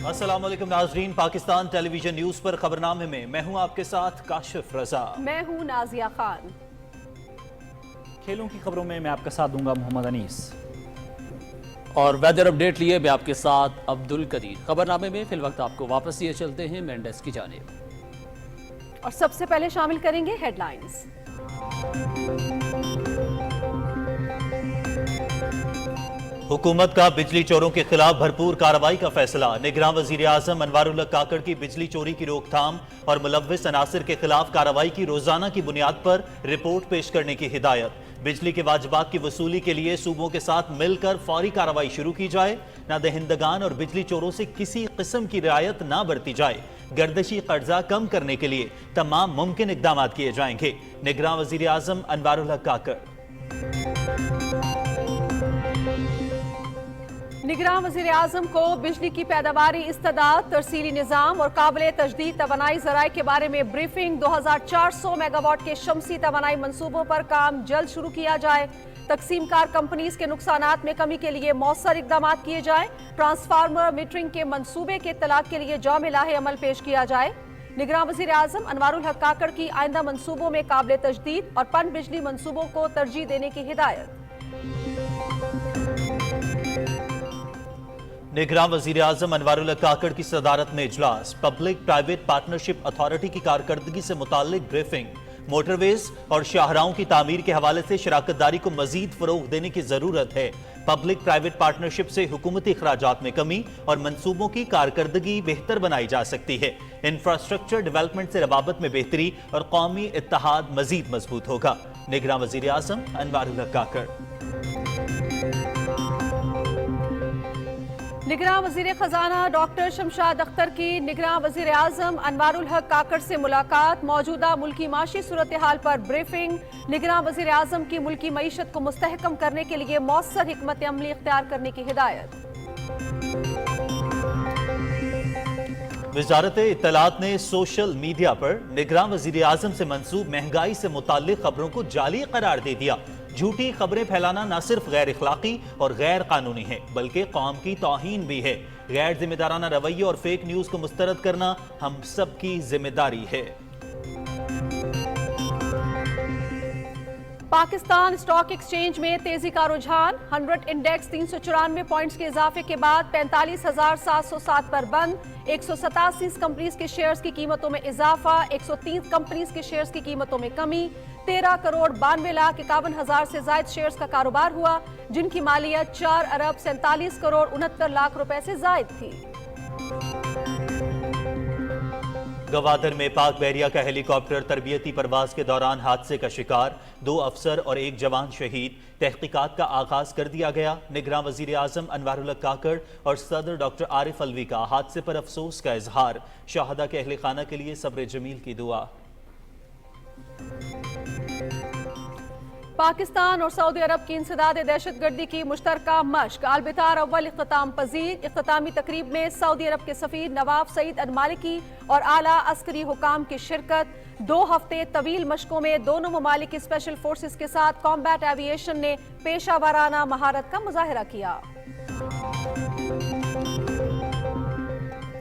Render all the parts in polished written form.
अस्सलाम वालेकुम नाजरीन, पाकिस्तान टेलीविजन न्यूज पर खबरनामे में मैं हूं आपके साथ काशिफ रजा। मैं हूं नाजिया खान। खेलों की खबरों में मैं आपका साथ दूंगा मोहम्मद अनीस। और वेदर अपडेट लिए मैं आपके साथ अब्दुल कदीर। खबरनामे में फिल वक्त आपको वापस ये चलते हैं मेंडेस की जानिब। और सबसे पहले शामिल करेंगे हेडलाइंस। हुकूमत का बिजली चोरों के खिलाफ भरपूर कार्रवाई का फैसला। निगरान वजीर आजम अनवारुल हक काकड़ की बिजली चोरी की रोकथाम और मुलव्विस अनासिर के खिलाफ कार्रवाई की रोजाना की बुनियाद पर रिपोर्ट पेश करने की हिदायत। बिजली के वाजिबात की वसूली के लिए सूबों के साथ मिलकर फौरी कार्रवाई शुरू की जाए। ना दहिंदगान और बिजली चोरों से किसी किस्म की रियायत ना बरती जाए। गर्दशी कर्जा कम करने के लिए तमाम मुमकिन इकदाम किए जाएंगे। निगरान वजीर आजम अनवारुल हक काकड़। निगरान वज़ीर आज़म को बिजली की पैदावारी, इस्तेदाद, तरसीली निज़ाम और काबिल तजदीद तवानाई ज़राए के बारे में ब्रीफिंग। 2400 मेगावाट के शमसी तवानाई मंसूबों पर काम जल्द शुरू किया जाए। तकसीम कार कंपनीज के नुकसानात में कमी के लिए मौसर इकदाम किए जाए। ट्रांसफार्मर मीटरिंग के मंसूबे के इत्तलाक के लिए जामे लाहे अमल पेश किया जाए। निगरान वज़ीर आज़म अनवारुल हक काकड़ की आइंदा मंसूबों में काबिल तजदीद और पन बिजली मंसूबों को तरजीह देने की हिदायत। निगरान वजीर आजम अनवारुल हक काकड़ की सदारत में इजलास। पब्लिक प्राइवेट पार्टनरशिप अथॉरिटी की कारकर्दगी से मुताल्लिक ब्रीफिंग। मोटरवेज और शाहराहों की तामीर के हवाले से शराकतदारी को मजीद फरोग देने की जरूरत है। पब्लिक प्राइवेट पार्टनरशिप से हुकूमती अखराजात में कमी और मंसूबों की कारकर्दगी बेहतर बनाई जा सकती है। इंफ्रास्ट्रक्चर डेवलपमेंट से रवाबत में बेहतरी और कौमी इत्तेहाद मजीद मजबूत होगा। निगरान वजीर आजम अनवारुल हक काकड़। निगरान वज़ीर खजाना डॉक्टर शमशाद अख्तर की निगरान वज़ीर आज़म अनवारुल हक काकड़ से मुलाकात। मौजूदा मुल्की माशी सूरत हाल पर ब्रीफिंग। निगरान वज़ीर आज़म की मुल्की मईशत को मुस्तहकम करने के लिए मौसर हिकमत अमली इख्तियार करने की हिदायत। वजारत इत्तलात ने सोशल मीडिया पर निगरान वज़ीर आज़म से मंसूब महंगाई से मुताल्लिक खबरों को जाली करार दे दिया। झूठी खबरें फैलाना न सिर्फ गैर इखलाकी और गैर कानूनी है बल्कि कौम की तौहीन भी है। गैर जिम्मेदाराना रवैये और फेक न्यूज को मुस्तरद करना हम सब की जिम्मेदारी है। पाकिस्तान स्टॉक एक्सचेंज में तेजी का रुझान। 100 इंडेक्स 394 पॉइंट्स के इजाफे के बाद 45,707 पर बंद। 187 कंपनीज के शेयर्स की कीमतों में इजाफा। 103 कंपनीज के शेयर्स की कीमतों में कमी। 13 करोड़ 92 लाख 51 हजार से जायद शेयर्स का कारोबार हुआ, जिनकी मालियत 4 अरब 47 करोड़ 69 लाख रुपए से जायद थी। गवादर में पाक बहरिया का हेलीकॉप्टर तरबियती परवाज के दौरान हादसे का शिकार। 2 अफसर और 1 जवान शहीद। तहकीकात का आगाज कर दिया गया। निगरान वजीर आजम अनवारुल हक काकड़ और सदर डॉक्टर आरिफ अलवी का हादसे पर अफसोस का इजहार। शहादा के अहले खाना के लिए सब्र जमील की दुआ। पाकिस्तान और सऊदी अरब की इंसदाद दहशतगर्दी की मुश्तरका मश्क। अलबितार अव्वल इख्तिताम पजीर। इख्तितामी तकरीब में सऊदी अरब के सफीर नवाब सईद अल मालिकी और आला अस्करी हुकाम की शिरकत। 2 हफ्ते तवील मशकों में दोनों ममालिक की स्पेशल फोर्सेस के साथ कॉम्बैट एविएशन ने पेशा वाराना महारत का मुजाहिरा किया।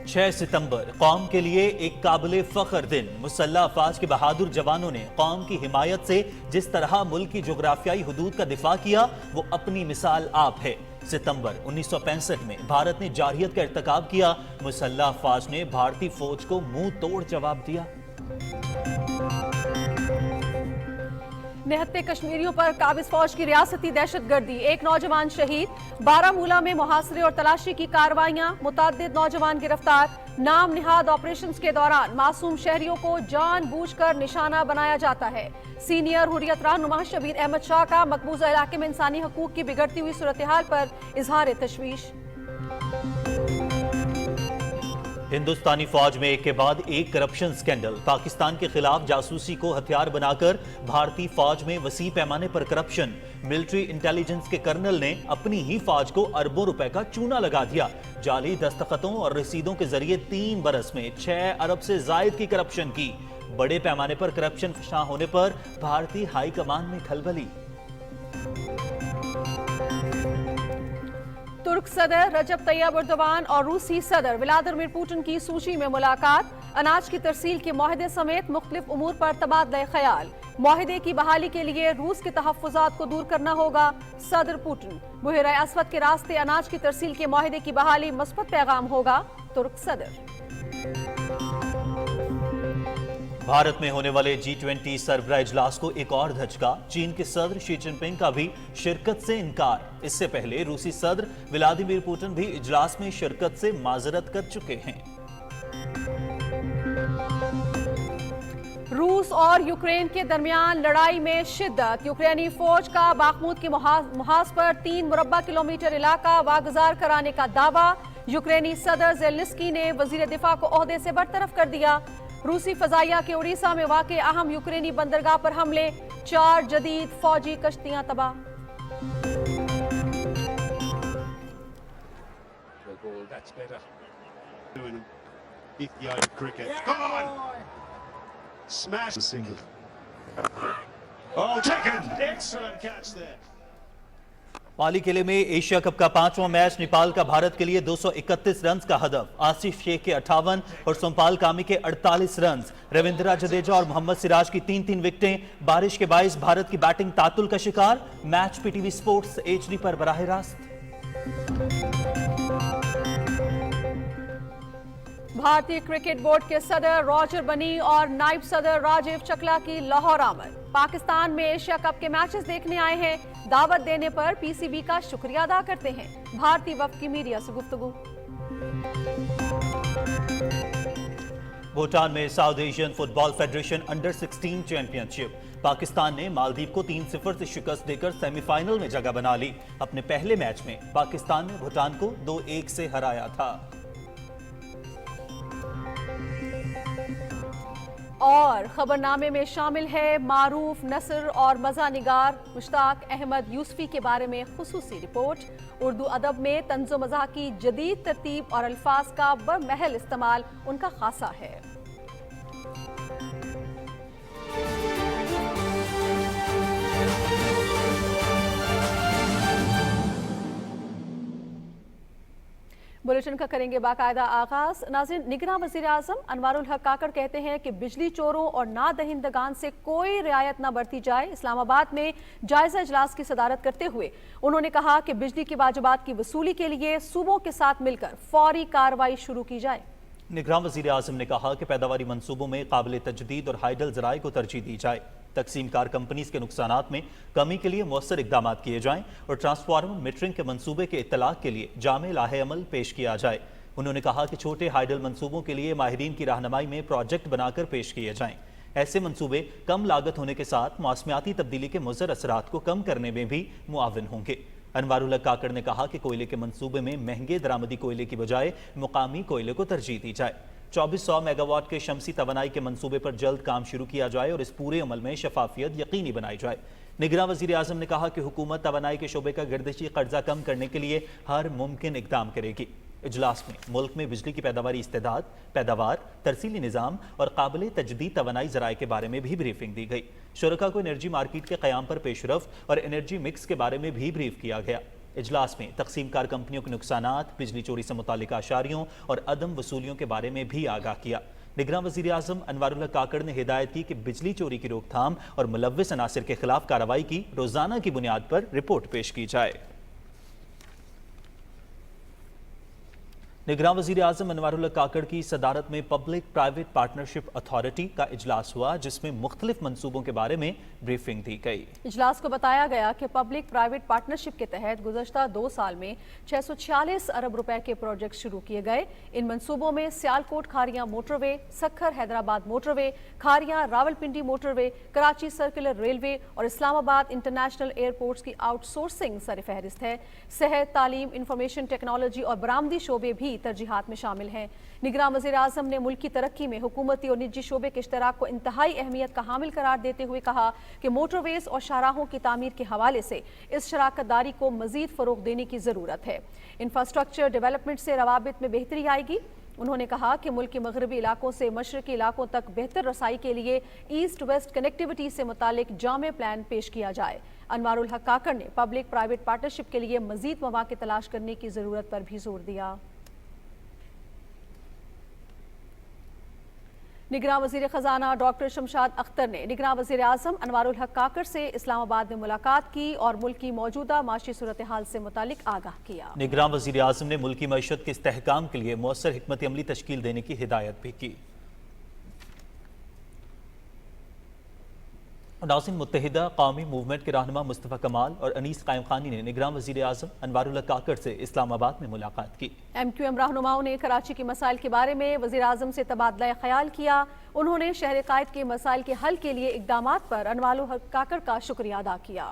6 सितंबर कौम के लिए एक काबिल फख्र दिन। मुसल्लह अफवाज के बहादुर जवानों ने कौम की हिमायत से जिस तरह मुल्क की जोग्राफियाई हुदूद का दिफा किया वो अपनी मिसाल आप है। सितंबर 1965 में भारत ने जारहियत का इर्तिकाब किया। मुसल्लह अफवाज ने भारतीय फौज को मुंह तोड़ जवाब दिया। निहत्ते कश्मीरियों पर काबिज फौज की रियासती दहशतगर्दी। 1 नौजवान शहीद। बारामूला में मुहासरे और तलाशी की कार्रवाइयां। मुतअद्दिद नौजवान गिरफ्तार। नाम निहाद ऑपरेशंस के दौरान मासूम शहरियों को जानबूझकर निशाना बनाया जाता है। सीनियर हुर्रियत रहनुमा शबीर अहमद शाह का मकबूजा इलाके में इंसानी हकूक की बिगड़ती हुई सूरत हाल पर इजहार तशवीश। हिंदुस्तानी फौज में एक के बाद एक करप्शन स्कैंडल। पाकिस्तान के खिलाफ जासूसी को हथियार बनाकर भारतीय फौज में वसी पैमाने पर करप्शन। मिलिट्री इंटेलिजेंस के कर्नल ने अपनी ही फौज को अरबों रुपए का चूना लगा दिया। जाली दस्तखतों और रसीदों के जरिए 3 बरस में 6 अरब से जायद की करप्शन की। बड़े पैमाने पर करप्शन फशा होने पर भारतीय हाई कमान में खलबली। तुर्क सदर रजब तैयब एर्दोगान और रूसी सदर व्लादिमीर पुतिन की सूची में मुलाकात। अनाज की तरसील के मुआहदे समेत मुख्तलिफ उमूर पर तबादला ख्याल। मुआहदे की बहाली के लिए रूस के तहफ्फुज़ात को दूर करना होगा। सदर पुतिन, बुहरा असवद के रास्ते अनाज की तरसील के मुआहदे की बहाली मस्बत पैगाम होगा। तुर्क सदर। भारत में होने वाले G20 सरबराह इजलास को एक और धचका। चीन के सदर शी जिनपिंग का भी शिरकत से इनकार। इससे पहले रूसी सदर व्लादिमीर पुतिन भी इजलास में शिरकत से माजरत कर चुके हैं। रूस और यूक्रेन के दरमियान लड़ाई में शिद्दत। यूक्रेनी फौज का बाखमूद के मुहाज पर 3 मुरब्बा किलोमीटर इलाका वागुजार कराने का दावा। यूक्रेनी सदर ज़ेलेंस्की ने वजीर दिफा को ओहदे से बरतरफ कर दिया। रूसी फजाइया के उड़ीसा में वाक़े अहम यूक्रेनी बंदरगाह पर हमले। 4 जदीद फौजी कश्तियां तबाह। That's better. Doing Ethiopian cricket. Come on! Smash the single. Oh, taken! Excellent catch there. माली किले में एशिया कप का 5वां मैच नेपाल का भारत के लिए 231 रन का हदफ। आसिफ शेख के 58 और सोमपाल कामी के 48 रन। रविंद्रा जडेजा और मोहम्मद सिराज की 3-3 विकेटें। बारिश के बाइस भारत की बैटिंग तातुल का शिकार। मैच पीटीवी स्पोर्ट्स HD पर बराह रास्त। भारतीय क्रिकेट बोर्ड के सदर रॉजर बनी और नायब सदर राजीव चकला की लाहौर आमद। पाकिस्तान में एशिया कप के मैचेस देखने आए हैं। दावत देने पर PCB का शुक्रिया अदा करते हैं। भारतीय वफ्द की मीडिया से गुफ्तगू। भूटान में south Asian football federation under 16 championship. Pakistan ने मालदीव को 3-0 से शिकस्त देकर सेमीफाइनल में जगह बना ली। अपने पहले मैच में पाकिस्तान ने भूटान को 2-1 से हराया था। और खबरनामे में शामिल है मारूफ नसर और मजा निगार मुश्ताक अहमद यूसुफी के बारे में खुसूसी रिपोर्ट। उर्दू अदब में तंज़ो मज़ाह की जदीद तरतीब और अल्फाज का बमहल इस्तेमाल उनका खासा है। बुलेटिन का करेंगे बाकायदा आगाज। नाज़रीन, निगरान वज़ीर आज़म अनवारुल हक काकड़ कहते हैं कि बिजली चोरों और नादहिंदगान से कोई रियायत न बरती जाए। इस्लामाबाद में जायजा इजलास की सदारत करते हुए उन्होंने कहा कि बिजली के वाजिबात की वसूली के लिए सूबों के साथ मिलकर फौरी कार्रवाई शुरू की जाए। निगरान वज़ीर आज़म ने कहा कि पैदावारी मंसूबों में काबिल तजदीद और हाइडल ज़राए को तरजीह दी जाए। तकसीम कार कंपनीज के नुकसानात में कमी के लिए मौसर इकदाम किए जाएं और ट्रांसफार्मर मीटरिंग के मंसूबे के इत्तलाक के लिए जामे लाहे अमल पेश किया जाए। उन्होंने कहा कि छोटे हाइडल मंसूबों के लिए माहिरीन की रहनुमाई में प्रोजेक्ट बनाकर पेश किए जाएं। ऐसे मंसूबे कम लागत होने के साथ मौसमियाती तब्दीली के मुज़र असरात को कम करने में भी मुआविन होंगे। अनवारुल हक काकड़ ने कहा कि कोयले के मंसूबे में महंगे दरामदी कोयले की बजाय मुकामी कोयले को तरजीह दी जाए। 2400 मेगावाट के शमसी तवानाई के मंसूबे पर जल्द काम शुरू किया जाए और इस पूरे अमल में शफाफियत यकीनी बनाई जाए। निगरान वज़ीर आज़म ने कहा कि हुकूमत तवानाई के शोबे का गर्दिशी कर्जा कम करने के लिए हर मुमकिन इकदाम करेगी। इजलास में मुल्क में बिजली की पैदावारी इस्तेदाद, पैदावार, तरसीली निज़ाम और काबिल तजदीद तवानाई ज़राए के बारे में भी ब्रीफिंग दी गई। शुरका को एनर्जी मार्केट के क़याम पर पेशरफ और एनर्जी मिक्स के बारे में भी ब्रीफ किया गया। इजलास में तकसीम कार कंपनियों के नुकसानात, बिजली चोरी से मुतालिक आशारियों और अदम वसूलियों के बारे में भी आगाह किया। निगरान वज़ीर आज़म अनवारुल हक काकड़ ने हिदायत की कि बिजली चोरी की रोकथाम और मुलव्विस अनासिर के खिलाफ कार्रवाई की रोजाना की बुनियाद पर रिपोर्ट पेश की जाए। निगरान वज़ीर आज़म अनवारुल हक काकड़ की सदारत में पब्लिक प्राइवेट पार्टनरशिप अथॉरिटी का इजलास हुआ, जिसमें मुख्तलिफ मंसूबों के बारे में ब्रीफिंग दी गई। इजलास को बताया गया कि पब्लिक प्राइवेट पार्टनरशिप के तहत गुज़श्ता 2 साल में 646 अरब रुपए के प्रोजेक्ट शुरू किए गए। इन मंसूबों में Sialkot Kharian motorway, Sukkur Hyderabad motorway, Kharian Rawalpindi motorway, Karachi circular railway और इस्लामाबाद इंटरनेशनल एयरपोर्ट्स की आउटसोर्सिंग सर फहरिस्त है। सेहत, तालीम, इंफॉर्मेशन टेक्नोलॉजी और बरामदी शोबे भी भी तरजीहात में शामिल हैं। निगरान वज़ीर-ए-आज़म ने मुल्क की तरक्की में हुकूमती और निजी शोबे के इश्तराक को इंतहाई अहमियत का हामिल करार देते हुए कहा कि मोटरवेज और शाहराहों की तामीर के हवाले से इस शराकत दारी को मजीद फ़रोग़ देने की ज़रूरत है। इंफ्रास्ट्रक्चर डेवलपमेंट से रवाबित में बेहतरी आएगी। उन्होंने कहा कि मुल्क के मगरबी इलाकों से मशरकी इलाकों तक बेहतर रसाई के लिए ईस्ट वेस्ट कनेक्टिविटी से मुतालिक जामे प्लान पेश किया जाए। अनवारुल हक काकड़ ने पब्लिक प्राइवेट पार्टनरशिप के लिए मजीद मौक़े तलाश करने की ज़रूरत पर भी जोर दिया। निगरान वज़ीर ख़ज़ाना डॉक्टर शमशाद अख्तर ने निगरान वज़ीर-ए-आज़म अनवारुल हक काकड़ से इस्लामाबाद में मुलाकात की और मुल्क की मौजूदा माशी सूरत हाल से मुतालिक आगाह किया। निगरान वज़ीर-ए-आज़म ने मुल्क की मईशत के इस्तेहकाम के लिए मुअस्सर हिकमत अमली तश्कील देने की हिदायत भी की। नाज़रीन, मुत्तहिदा कौमी मूवमेंट के रहनुमा मुस्तफ़ा कमाल और अनीस कायम खानी ने निगरान वज़ीर-ए-आज़म अनवारुल हक काकड़ से इस्लामाबाद में मुलाकात की। MQM रहनुमाओं ने कराची के मसाइल के बारे में वज़ीर-ए-आज़म से तबादला ख्याल किया। उन्होंने शहर कायद के मसाइल के हल के लिए इक़दामात पर अनवारुल हक काकड़ का शुक्रिया अदा किया।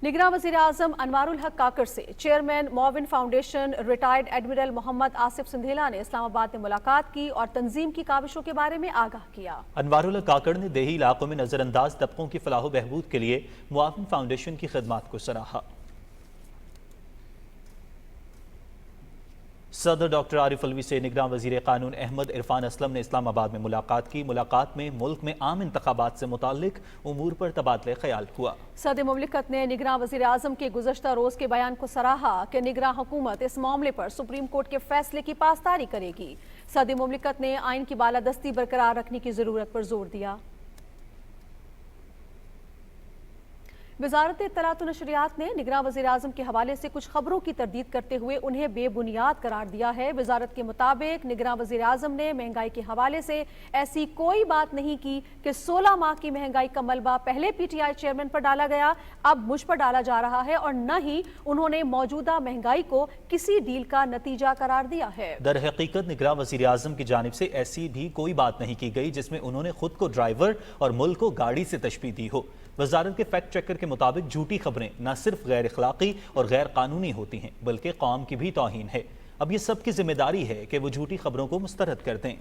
निगरान वज़ीर-ए-आज़म अनवारुल हक काकड़ से chairman Moin foundation retired admiral Mohammad Asif Sindhila ने इस्लामाबाद में मुलाकात की और तंजीम की काविशों के बारे में आगाह किया। अनवारुल हक काकड़ ने देही इलाकों में नजरअंदाज तबकों की फलाह बहबूद के लिए मोविन फाउंडेशन की खिदमात को सराहा। सदर डॉक्टर आरिफ अलवी से निगरान वज़ीर कानून अहमद इरफान असलम ने इस्लामाबाद में मुलाकात की। मुलाकात में मुल्क में आम इंतखाबात से मुताल्लिक उमूर पर तबादले ख्याल हुआ। सदर मुमलिकत ने निगरान वज़ीर-ए-आज़म के गुज़श्ता रोज़ के बयान को सराहा कि निगरान हुकूमत इस मामले पर सुप्रीम कोर्ट के फैसले की पासदारी करेगी। सदर मुमलिकत ने आइन की बालादस्ती बरकरार रखने की ज़रूरत पर जोर दिया। वज़ारत इत्तलात व नशरियात ने निगरान वज़ीर-ए-आज़म के हवाले से कुछ खबरों की तरदीद करते हुए उन्हें बेबुनियाद करार दिया है। वज़ारत के मुताबिक निगरान वज़ीर-ए-आज़म ने महंगाई के हवाले से ऐसी कोई बात नहीं की कि 16 माह की महंगाई का मलबा पहले PTI चेयरमैन पर डाला गया, अब मुझ पर डाला जा रहा है, और न ही उन्होंने मौजूदा महंगाई को किसी डील का नतीजा करार दिया है। दर हकीकत निगरान वज़ीर-ए-आज़म की जानिब से ऐसी भी कोई बात नहीं की गई जिसमें उन्होंने खुद को ड्राइवर और मुल्क को गाड़ी से तशबीह दी हो। वज़ारत के फैक्ट चेकर के मुताबिक झूठी खबरें न सिर्फ गैर अखलाकी और गैर कानूनी होती हैं बल्कि कौम की भी तौहीन है। अब ये सबकी जिम्मेदारी है कि वो झूठी खबरों को मुस्तरद कर दें।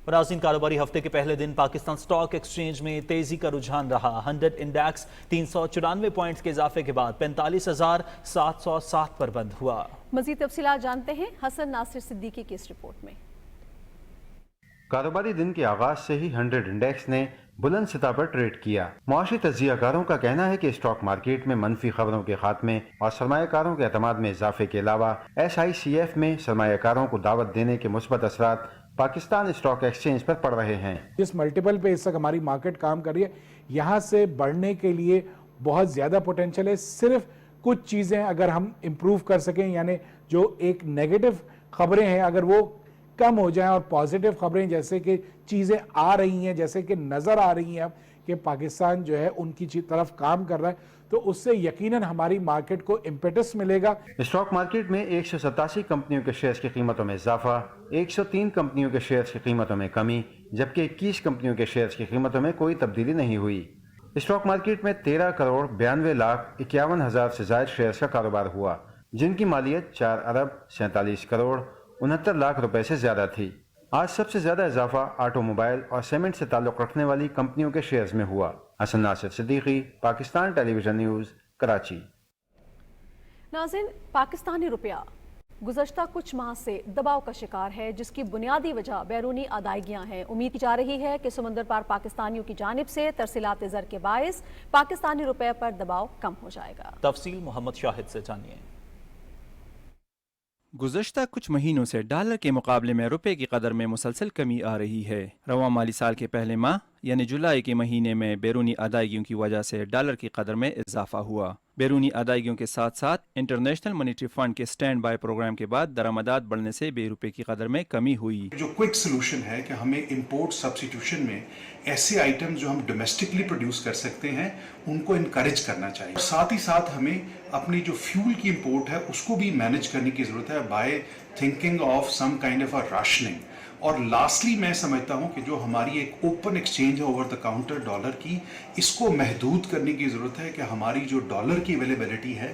नाज़रीन, कारोबारी हफ्ते के पहले दिन पाकिस्तान स्टॉक एक्सचेंज में तेजी का रुझान रहा। 100 इंडेक्स 394 पॉइंट्स के इजाफे के बाद 45,707 पर बंद हुआ। मज़ीद तफसीलात जानते हैं हसन नासिर सिद्दीकी की इस रिपोर्ट में। कारोबारी दिन के आगाज से ही 100 इंडेक्स ने बुलंद सतह पर ट्रेड किया। मुआशी तज्जियाकारों का कहना है कि स्टॉक मार्केट में मनफी खबरों के खात्मे और सरमायाकारों के एतमाद में इजाफे के अलावा SICF में सरमायाकारों को दावत देने के मुस्बत असरात पाकिस्तान स्टॉक एक्सचेंज पर पड़ रहे हैं। जिस मल्टीपल पे इस तक हमारी मार्केट काम कर रही है, यहाँ से बढ़ने के लिए बहुत ज़्यादा पोटेंशियल है। सिर्फ कुछ चीज़ें अगर हम इम्प्रूव कर सकें, यानी जो एक नेगेटिव खबरें हैं अगर वो कम हो जाएं और पॉजिटिव खबरें जैसे कि चीज़ें आ रही हैं, जैसे कि नज़र आ रही हैं अब कि पाकिस्तान जो है उनकी तरफ काम कर रहा है, तो उससे यकीनन हमारी मार्केट को इम्पेटस मिलेगा। स्टॉक मार्केट में 187 कंपनियों के शेयर्स की कीमतों में इजाफा, 103 कंपनियों के शेयर्स की कीमतों में कमी, जबकि 21 कंपनियों के शेयर्स की कीमतों में कोई तब्दीली नहीं हुई। स्टॉक मार्केट में 13 करोड़ 92 लाख 51 हजार से ज़ायद शेयर्स का कारोबार हुआ, जिनकी मालियत 4 अरब 47 करोड़ 69 लाख रुपए से ज्यादा थी। आज सबसे ज्यादा इजाफा ऑटोमोबाइल और सीमेंट से ताल्लुक रखने वाली कंपनियों के शेयर्स में हुआ। Hasan Nasir Siddiqui, Pakistan television news, Karachi. नाज़रीन, पाकिस्तानी रुपया गुज़श्ता कुछ माह से दबाव का शिकार है, जिसकी बुनियादी वजह बैरूनी अदायगियाँ हैं। उम्मीद की जा रही है कि समंदर पार पाकिस्तानियों की जानिब से तरसीलात ज़र के बायस पाकिस्तानी रुपये पर दबाव कम हो जाएगा। तफसील मोहम्मद शाहिद से जानिए। गुज़श्ता कुछ महीनों से डॉलर के मुकाबले में रुपए की कदर में मुसलसल कमी आ रही है। रवां माली साल के पहले माह यानी जुलाई के महीने में बैरूनी अदायगियों की वजह से डॉलर की कदर में इजाफा हुआ। बैरूनी अदायगियों के साथ साथ इंटरनेशनल मॉनेटरी फंड के स्टैंड बाय प्रोग्राम के बाद दरामदात बढ़ने से रुपए की कदर में कमी हुई। जो क्विक सोल्यूशन है कि हमें इंपोर्ट सब्स्टिट्यूशन में ऐसे आइटम जो हम डोमेस्टिकली प्रोड्यूस कर सकते हैं उनको इनकरेज करना चाहिए। साथ ही साथ हमें अपनी जो फ्यूल की इंपोर्ट है उसको भी मैनेज करने की जरूरत है by thinking of some kind of a rationing. اور لاسٹلی میں سمجھتا ہوں کہ جو ہماری ایک اوپن ایکسچینج ہے اوور دا کاؤنٹر ڈالر کی، اس کو محدود کرنے کی ضرورت ہے کہ ہماری جو ڈالر کی اویلیبلٹی ہے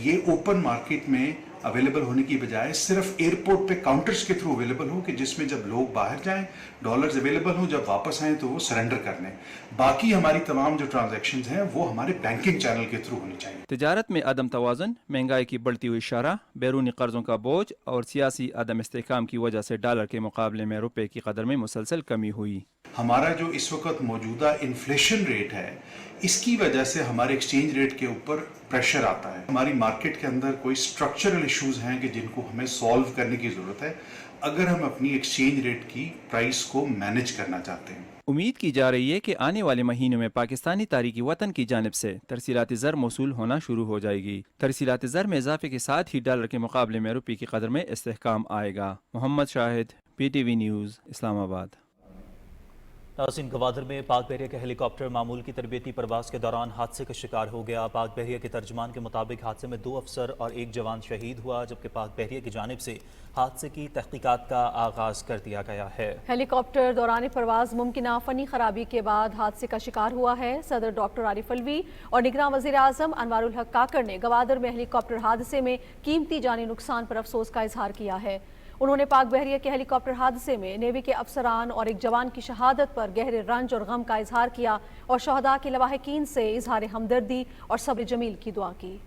یہ اوپن مارکیٹ میں اویلیبل ہونے کی بجائے صرف ایئرپورٹ پہ کاؤنٹرز کے تھرو اویلیبل ہو، کہ جس میں جب لوگ باہر جائیں ڈالرز اویلیبل ہوں، جب واپس آئیں تو وہ سرنڈر کر لیں. باقی ہماری تمام جو ٹرانزیکشنز ہیں وہ ہمارے بینکنگ چینل کے تھرو ہونی چاہیے. تجارت میں عدم توازن، مہنگائی کی بڑھتی ہوئی شرح، بیرونی قرضوں کا بوجھ اور سیاسی عدم استحکام کی وجہ سے ڈالر کے مقابلے میں روپے کی قدر میں مسلسل کمی ہوئی. ہمارا جو اس وقت موجودہ انفلیشن ریٹ ہے اس کی وجہ سے ہمارے ایکسچینج ریٹ کے اوپر پریشر آتا ہے. ہماری مارکیٹ کے اندر کوئی اسٹرکچرل ایشوز ہیں کہ جن کو ہمیں سالو کرنے کی ضرورت ہے اگر ہم اپنی ایکسچینج ریٹ کی پرائس کو مینیج کرنا چاہتے ہیں. امید کی جا رہی ہے کہ آنے والے مہینوں میں پاکستانی تارکین وطن کی جانب سے ترسیلات زر موصول ہونا شروع ہو جائے گی. ترسیلات زر میں اضافے کے ساتھ ہی ڈالر کے مقابلے میں روپے کی قدر میں استحکام آئے گا. محمد شاہد، پی ٹی وی نیوز، اسلام آباد. ناظرین، گوادر میں پاک بحریہ کا ہیلی کاپٹر معمول کی تربیتی پرواز کے دوران حادثے کا شکار ہو گیا. پاک بحریہ کے ترجمان کے مطابق حادثے میں 2 افسر اور 1 جوان شہید ہوا، جبکہ پاک بحریہ کی جانب سے حادثے کی تحقیقات کا آغاز کر دیا گیا ہے. ہیلی کاپٹر دوران پرواز ممکنہ فنی خرابی کے بعد حادثے کا شکار ہوا ہے. صدر ڈاکٹر عارف الوی اور نگراں وزیر اعظم انوار الحق کاکڑ نے گوادر میں ہیلی کاپٹر حادثے میں قیمتی جانی نقصان پر افسوس کا اظہار کیا ہے. انہوں نے پاک بحریہ کے ہیلی کاپٹر حادثے میں نیوی کے افسران اور 1 جوان کی شہادت پر گہرے رنج اور غم کا اظہار کیا اور شہداء کے لواحقین سے اظہار ہمدردی اور صبر جمیل کی دعا کی.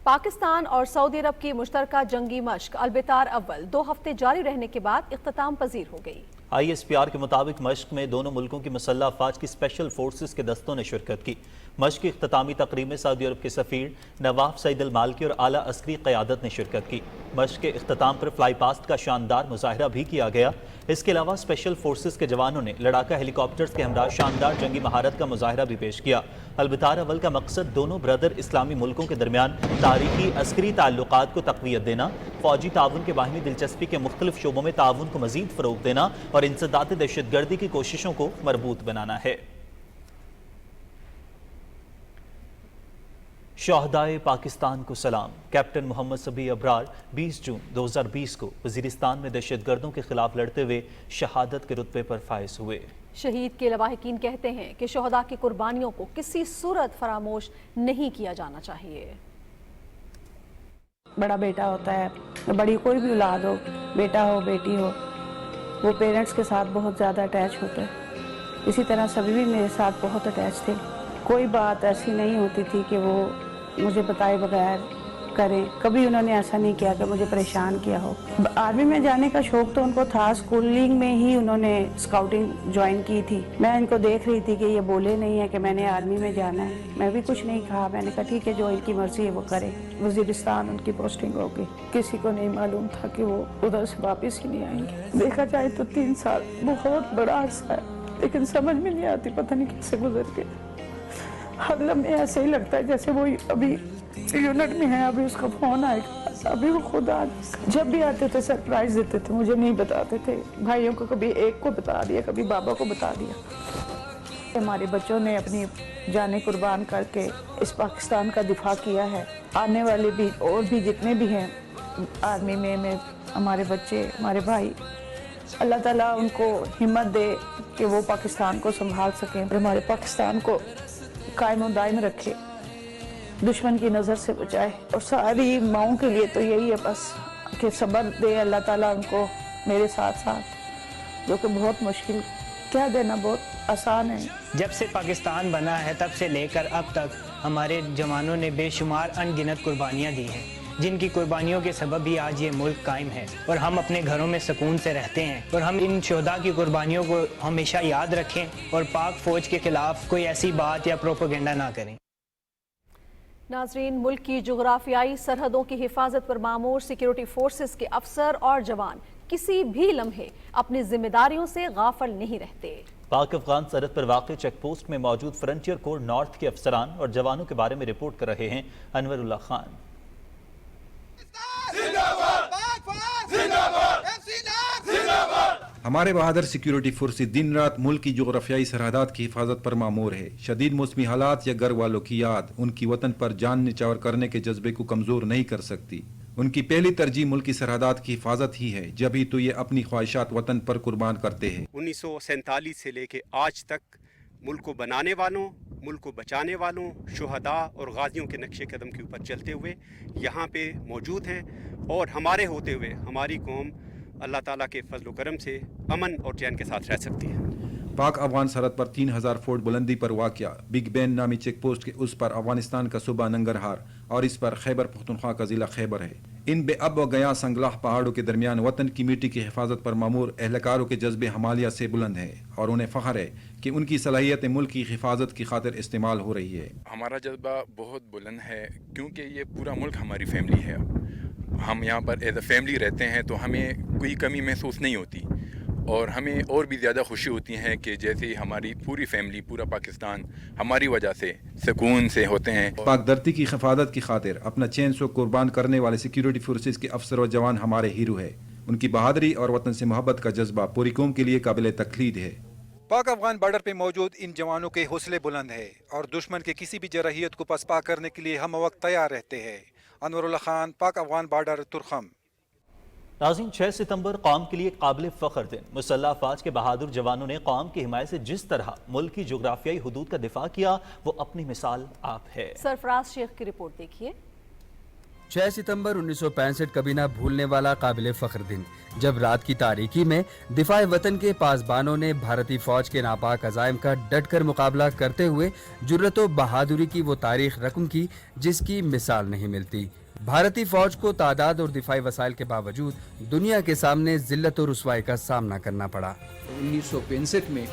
پاکستان اور سعودی عرب کی مشترکہ جنگی مشق البتار اول 2 ہفتے جاری رہنے کے بعد اختتام پذیر ہو گئی. ISPR کے مطابق مشق میں دونوں ملکوں کی مسلح افواج کی اسپیشل فورسز کے دستوں نے شرکت کی. مشق کی اختتامی تقریب میں سعودی عرب کے سفیر نواف سعید المالکی اور اعلیٰ عسکری قیادت نے شرکت کی. مشق کے اختتام پر فلائی پاسٹ کا شاندار مظاہرہ بھی کیا گیا. اس کے علاوہ اسپیشل فورسز کے جوانوں نے لڑاکا ہیلی کاپٹرز کے ہمراہ شاندار جنگی مہارت کا مظاہرہ بھی پیش کیا. البتار اول کا مقصد دونوں برادر اسلامی ملکوں کے درمیان تاریخی عسکری تعلقات کو تقویت دینا، فوجی تعاون کے باہمی دلچسپی کے مختلف شعبوں میں تعاون کو مزید فروغ دینا اور انسداد دہشت گردی کی کوششوں کو مربوط بنانا ہے. شہدائے پاکستان کو سلام. کیپٹن محمد صبی ابرار 20 جون 2020 کو وزیرستان میں دہشت گردوں کے خلاف لڑتے ہوئے شہادت کے رتبے پر فائز ہوئے. شہید کے لواحقین کہتے ہیں کہ شہداء کی قربانیوں کو کسی صورت فراموش نہیں کیا جانا چاہیے. بڑا بیٹا ہوتا ہے، بڑی کوئی بھی اولاد ہو، بیٹا ہو بیٹی ہو، وہ پیرنٹس کے ساتھ بہت زیادہ اٹیچ ہوتا ہے. اسی طرح سبھی بھی میرے ساتھ بہت اٹیچ تھے. کوئی بات ایسی نہیں ہوتی تھی کہ وہ مجھے بتائے بغیر کریں. کبھی انہوں نے ایسا نہیں کیا کہ مجھے پریشان کیا ہو. آرمی میں جانے کا شوق تو ان کو تھا. اسکولنگ میں ہی انہوں نے اسکاؤٹنگ جوائن کی تھی. میں ان کو دیکھ رہی تھی کہ یہ بولے نہیں ہے کہ میں نے آرمی میں جانا ہے. میں بھی کچھ نہیں کہا. میں نے کہا ٹھیک ہے، جو ان کی مرضی ہے وہ کرے. وزیرستان ان کی پوسٹنگ ہو گئی. کسی کو نہیں معلوم تھا کہ وہ ادھر سے واپس ہی نہیں آئیں گے. دیکھا جائے تو 3 سال بہت بڑا عرصہ ہے، لیکن سمجھ میں نہیں آتی پتہ نہیں کیسے گزر گئے. ہر لمحے ایسے ہی لگتا ہے جیسے وہ ابھی یونٹ میں ہے، ابھی اس کا فون آئے گا، ابھی وہ خود جب بھی آتے تھے سرپرائز دیتے تھے. مجھے نہیں بتاتے تھے. بھائیوں کو کبھی ایک کو بتا دیا، کبھی بابا کو بتا دیا. ہمارے بچوں نے اپنی جانیں قربان کر کے اس پاکستان کا دفاع کیا ہے. آنے والے بھی اور بھی جتنے بھی ہیں آرمی میں ہمارے بچے، ہمارے بھائی، اللہ تعالیٰ ان کو ہمت دے کہ وہ پاکستان کو سنبھال سکیں، ہمارے پاکستان کو قائم و دائم رکھے، دشمن کی نظر سے بچائے. اور ساری ماؤں کے لیے تو یہی ہے بس کہ صبر دے اللہ تعالیٰ ان کو میرے ساتھ ساتھ، جو کہ بہت مشکل کہہ دینا بہت آسان ہے. جب سے پاکستان بنا ہے تب سے لے کر اب تک ہمارے جوانوں نے بے شمار ان گنت قربانیاں دی ہیں، جن کی قربانیوں کے سبب ہی آج یہ ملک قائم ہے اور ہم اپنے گھروں میں سکون سے رہتے ہیں. اور ہم ان شہداء کی قربانیوں کو ہمیشہ یاد رکھیں اور پاک فوج کے خلاف کوئی ایسی بات یا پروپیگنڈا نہ کریں. ناظرین، ملک کی جغرافیائی سرحدوں کی حفاظت پر مامور سیکیورٹی فورسز کے افسر اور جوان کسی بھی لمحے اپنی ذمہ داریوں سے غافل نہیں رہتے. پاک افغان سرحد پر واقع چیک پوسٹ میں موجود فرنٹیئر کور نارتھ کے افسران اور جوانوں کے بارے میں رپورٹ کر رہے ہیں انور اللہ خان. زندہ باد! پاک فوج! زندہ باد! MC نار! زندہ باد! हमारे बहादुर सिक्योरिटी फोर्सेस दिन रात मुल्क की जोग्राफियाई सरहदात की हिफाजत पर मामूर है। शदीद मौसमी हालात या घर वालों की याद उनकी वतन पर जान निछावर करने के जज्बे को कमज़ोर नहीं कर सकती। उनकी पहली तरजीह मुल्क की सरहदात की हिफाजत ही है, जब ही तो ये अपनी ख्वाहिशात वतन पर कुर्बान करते हैं। 1947 से लेके आज तक मुल्क को बनाने वालों, मुल्क को बचाने वालों, शुहदा और गाजियों के नक्शे कदम के ऊपर चलते हुए यहाँ पे मौजूद हैं और हमारे होते हुए हमारी कौम अल्लाह ताला के फजल करम से अमन और चैन के साथ रह सकती है। पाक अफगान सरहद पर 3000 फुट बुलंदी पर वाक़या बिग बैन नामी चेक पोस्ट के उस पर अफगानिस्तान का सूबा नंगरहार और इस पर खैबर पख्तूनख्वा का ज़िला खैबर है। इन बेअब व गया संगलाह पहाड़ों के दरमियान वतन की मिट्टी की हिफाजत पर मामूर एहलकारों के जज्बे हमालिया से बुलंद है और उन्हें फ़ख्र है कि उनकी सलाहियत मुल्क की हिफाजत की खातिर इस्तेमाल हो रही है। हमारा जज्बा बहुत बुलंद है क्योंकि ये पूरा मुल्क हमारी फैमिली है। हम यहाँ पर एज अ फैमिली रहते हैं तो हमें कोई कमी महसूस नहीं होती और हमें और भी ज़्यादा खुशी होती है कि जैसे ही हमारी पूरी फैमिली, पूरा पाकिस्तान हमारी वजह से सुकून से होते हैं। पाक धरती की हिफाजत की खातिर अपना चैन सो कुर्बान करने वाले सिक्योरिटी फोर्सेस के अफसर व जवान हमारे हीरो है। उनकी बहादुरी और वतन से मोहब्बत का जज्बा पूरी कौम के लिए काबिल तकलीद है। पाक अफगान बॉर्डर पे मौजूद इन जवानों के हौसले बुलंद है और दुश्मन के किसी भी जरहियत को पसपा करने के लिए हम वक्त तैयार रहते हैं। अनवरुल्लाह खान, पाक अफगान बॉर्डर, तुरखम। नाज़रीन, 6 सितंबर कौम के लिए काबिल फ़ख्र दिन। मुसल्लह अफ़वाज के बहादुर जवानों ने कौम की हिमायत से जिस तरह मुल्क की जोग्राफियाई हुदूद का दिफा किया, वो अपनी मिसाल आप है। सरफराज शेख की रिपोर्ट देखिए। 6 सितंबर 1965 कभी ना भूलने वाला काबिल फ़ख्र दिन, जब रात की तारीकी में दिफाए वतन के पासबानों ने भारतीय फौज के नापाक अज़ाइम का डट कर मुकाबला करते हुए जुर्रत व बहादुरी की वो तारीख रकम की जिसकी मिसाल नहीं मिलती। भारतीय फौज को तादाद और दिफाई वसाइल के बावजूद दुनिया के सामने जिल्लत और रुसवाई का सामना करना पड़ा। 1965 में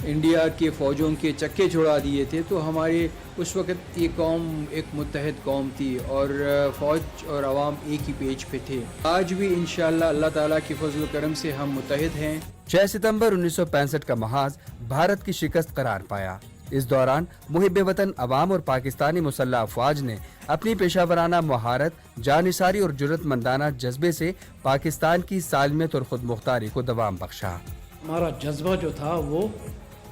इंडिया के फौजों के चक्के छुड़ा दिए थे तो हमारे उस वक़्त ये कौम एक मुत्तहद कौम थी और फ़ौज और अवाम एक ही पेज पे थे। आज भी इंशाअल्लाह अल्लाह ताला के फजल करम से हम मुत्तहद हैं। 6 सितंबर 1965 का महाज भारत की शिकस्त करार पाया। इस दौरान मुहिब वतन अवाम और पाकिस्तानी मुसल्लह अफवाज ने अपनी पेशावराना महारत, जानिसारी और जुर्रतमंदाना जज्बे से पाकिस्तान की सालमियत और खुद मुख्तारी को दवाम बख्शा। हमारा जज्बा जो था वो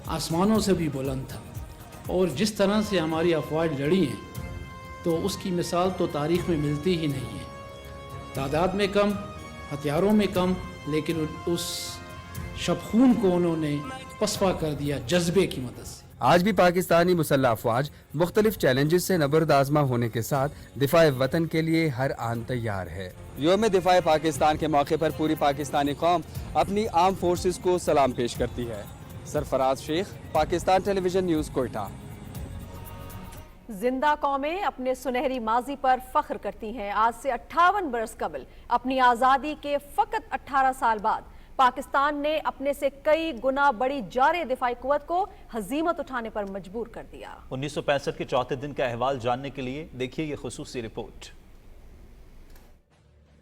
आसमानों से भी बुलंद था और जिस तरह से हमारी अफवाज लड़ी हैं तो उसकी मिसाल तो तारीख़ में मिलती ही नहीं है। तादाद में कम, हथियारों में कम, लेकिन उस शबखून को उन्होंने पसपा कर दिया जज्बे की मदद से। आज भी पाकिस्तानी मुसल्लह अफवाज मुख्तलिफ चैलेंजेस से नबर्द आज़मा होने के साथ दिफाए वतन के लिए हर आन तैयार है। यौम दिफाए पाकिस्तान के मौके पर पूरी पाकिस्तानी कौम अपनी आर्म फोर्सेस को सलाम पेश करती है। Sarfaraz Shaikh, Pakistan television news, Quetta. जिंदा कौमें अपने सुनहरी माजी पर फख्र करती हैं। आज से 58 बरस कबल अपनी आज़ादी के फ़कत 18 साल बाद पाकिस्तान ने अपने से कई गुना बड़ी जारे दिफाई कुव्वत को हजीमत उठाने पर मजबूर कर दिया। 1965 के चौथे दिन का अहवाल जानने के लिए देखिए ये खुसूसी रिपोर्ट।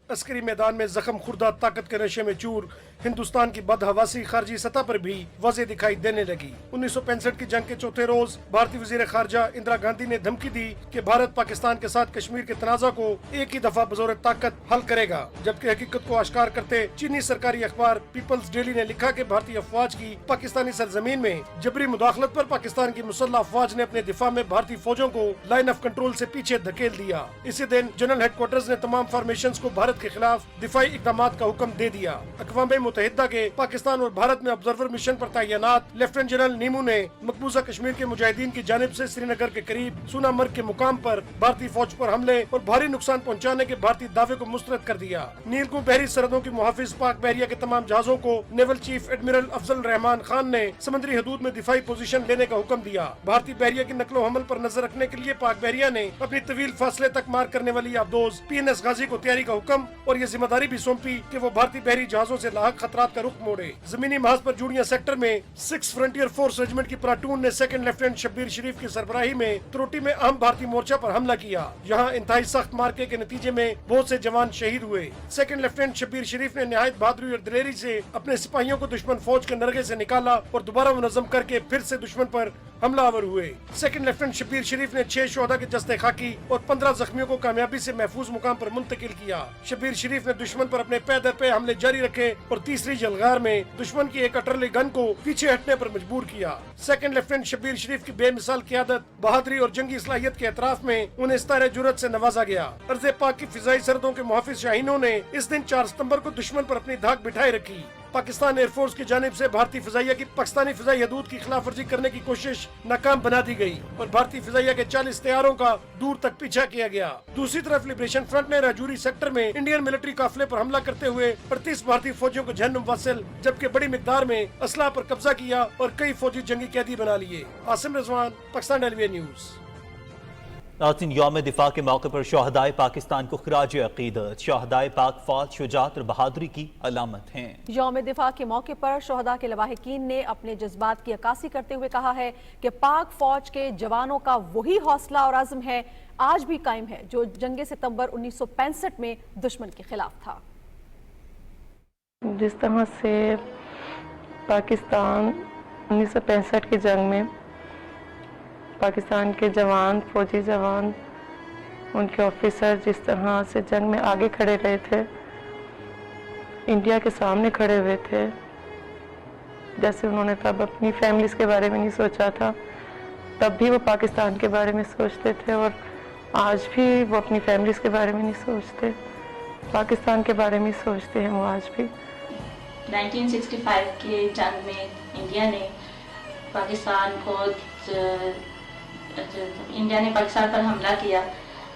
अस्करी मैदान में जख्म खुर्दा ताकत के नशे में चूर हिंदुस्तान की बदहवासी खारजी सतह पर भी वाज़ेह दिखाई देने लगी। 1965 की जंग के चौथे रोज भारतीय वजीर खारजा इंदिरा गांधी ने धमकी दी कि भारत पाकिस्तान के साथ कश्मीर के तनाज़ा को एक ही दफा बज़ौर ताकत हल करेगा, जबकि हकीकत को आश्कार करते चीनी सरकारी अखबार पीपल्स डेली ने लिखा कि भारतीय अफवाज की पाकिस्तानी सरजमीन में जबरी मुदाखलत पर पाकिस्तान की मुसल्लह अफवाज ने अपने दिफा में भारतीय फौजों को लाइन ऑफ कंट्रोल से पीछे धकेल दिया। इसी दिन जनरल हेडक्वार्टर्स ने तमाम फॉर्मेशंस को भारत के खिलाफ दिफाई इक़दामात का हुक्म दे दिया। अक़वाम मुत्तहिदा के पाकिस्तान और भारत में ऑब्जर्वर मिशन पर तैनात लेफ्टिनेंट जनरल नीमू ने मकबूजा कश्मीर के मुजाहिदीन की जानिब से श्रीनगर के करीब सोनामर्ग के मुकाम पर भारतीय फौज पर हमले और भारी नुकसान पहुँचाने के भारतीय दावे को मुस्तरद कर दिया। नीलकू बहरी सरहदों की मुहाफिज पाक बहरिया के तमाम जहाजों को naval chief admiral Afzal Rahman Khan ने समुद्री हदूद में दिफाई पोजीशन लेने का हुक्म दिया। भारतीय बहरिया की नकलो हमल पर नजर रखने के लिए पाक बहरिया ने अपनी तवील फासले तक मार करने वाली आबदोज PNS गाजी को तैयारी का हुक्म और ये जिम्मेदारी भी सौंपी कि वो भारतीय बहरी जहाजों से लाहक खतरात का रुख मोड़े। जमीनी महाज पर जूड़िया सेक्टर में 6 फ्रंटियर फोर्स रेजिमेंट की प्लाटून ने सेकंड लेफ्टिनेंट शब्बीर शरीफ की सरबराही में त्रोटी में अहम भारतीय मोर्चा पर हमला किया। यहाँ इंतहाई सख्त मार्के के नतीजे में बहुत से जवान शहीद हुए। सेकंड लेफ्टिनेंट शब्बीर शरीफ ने निहायत बहादुरी और दिलेरी से अपने सिपाहियों को दुश्मन फौज के नरगे से निकाला और दोबारा मुनज़्ज़म करके फिर से दुश्मन पर हमलावर हुए। सेकंड लेफ्टिनेंट शब्बीर शरीफ ने 6 शोहदा के जस्ते खाकी और 15 जख्मियों को कामयाबी से महफूज मुकाम पर मुंतकिल किया। शब्बीर शरीफ ने दुश्मन पर अपने पै दर पे हमले जारी रखे और तीसरी जलगार में दुश्मन की एक अटरली गन को पीछे हटने पर मजबूर किया। सेकंड लेफ्टिनेंट शब्बीर शरीफ की बेमिसाल क़ियादत, बहादुरी और जंगी सलाहियत के एतराफ में उन्हें इस्तारे जुर्रत से नवाजा गया। अर्ज़ पाक की फिजाई सरहदों के मुहाफिज शाहीनों ने इस दिन 4 सितंबर को दुश्मन पर अपनी धाक बिठाए रखी। पाकिस्तान एयरफोर्स की जानिब से भारतीय फिजाइया की पाकिस्तानी फिजाई हदूद की खिलाफ वर्जी करने की कोशिश नाकाम बना दी गई और भारतीय फिजाइया के 40 तैयारों का दूर तक पीछा किया गया। दूसरी तरफ लिबरेशन फ्रंट ने राजौरी सेक्टर में इंडियन मिलिट्री काफिले पर हमला करते हुए 38 भारतीय फौजियों को जहन्नुम वासिल जबकि बड़ी मिकदार में असला पर कब्जा किया और कई फौजी जंगी कैदी बना लिए। Asim Rizwan, Pakistan television news. नाज़रीन, यौम दिफा के मौके पर शोहदाए पाकिस्तान को खिराज अकीदत। शोहदाए पाक फौज शुजाअत और बहादुरी की अलामत हैं। यौम दिफा के मौके पर शोहदा के लवाहिकीन ने अपने जज्बात की अक्कासी करते हुए कहा है कि पाक फौज के जवानों का वही हौसला और अज़्म है आज भी कायम है जो जंग सितंबर 1965 में दुश्मन के खिलाफ था। जिस तरह से पाकिस्तान 1965 की जंग में पाकिस्तान के जवान, फौजी जवान, उनके ऑफिसर जिस तरह से जंग में आगे खड़े रहे थे, इंडिया के सामने खड़े हुए थे, जैसे उन्होंने तब अपनी फैमिलीज़ के बारे में नहीं सोचा था, तब भी वो पाकिस्तान के बारे में सोचते थे और आज भी वो अपनी फैमिलीज़ के बारे में नहीं सोचते, पाकिस्तान के बारे में सोचते हैं वो आज भी। 1965 के जंग में इंडिया ने पाकिस्तान पर हमला किया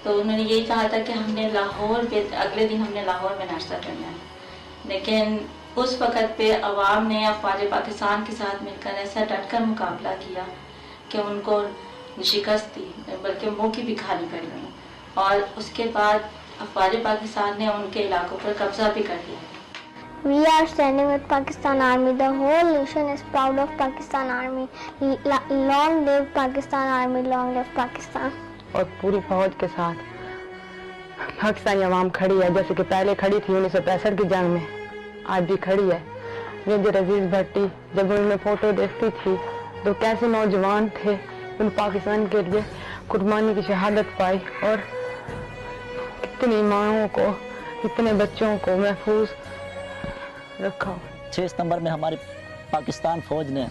तो उन्होंने यही कहा था कि हमने लाहौर पे अगले दिन हमने लाहौर में नाश्ता करना है, लेकिन उस वक़्त पे अवाम ने अफ़वाज पाकिस्तान के साथ मिलकर ऐसा डटकर मुकाबला किया कि उनको शिकस्त दी, बल्कि मुंह की भी खानी पड़ गई और उसके बाद अफ़वाज पाकिस्तान ने उनके इलाकों पर कब्जा भी कर लिया। We are standing with Pakistan Army. The whole nation is proud of Pakistan Army. Long live Pakistan Army. Long live Pakistan. और पूरी फौज के साथ पाकिस्तानी अवाम खड़ी है, जैसे कि पहले खड़ी थी 1965 की जंग में, आज भी खड़ी है। मेजर अजीज भट्टी जब उन्होंने फोटो देखती थी तो कैसे नौजवान थे, उन पाकिस्तान के लिए कुर्बानी की शहादत पाई और कितनी माओं को, कितने बच्चों को महफूज रखा। 6 सितंबर में हमारी पाकिस्तान फौज ने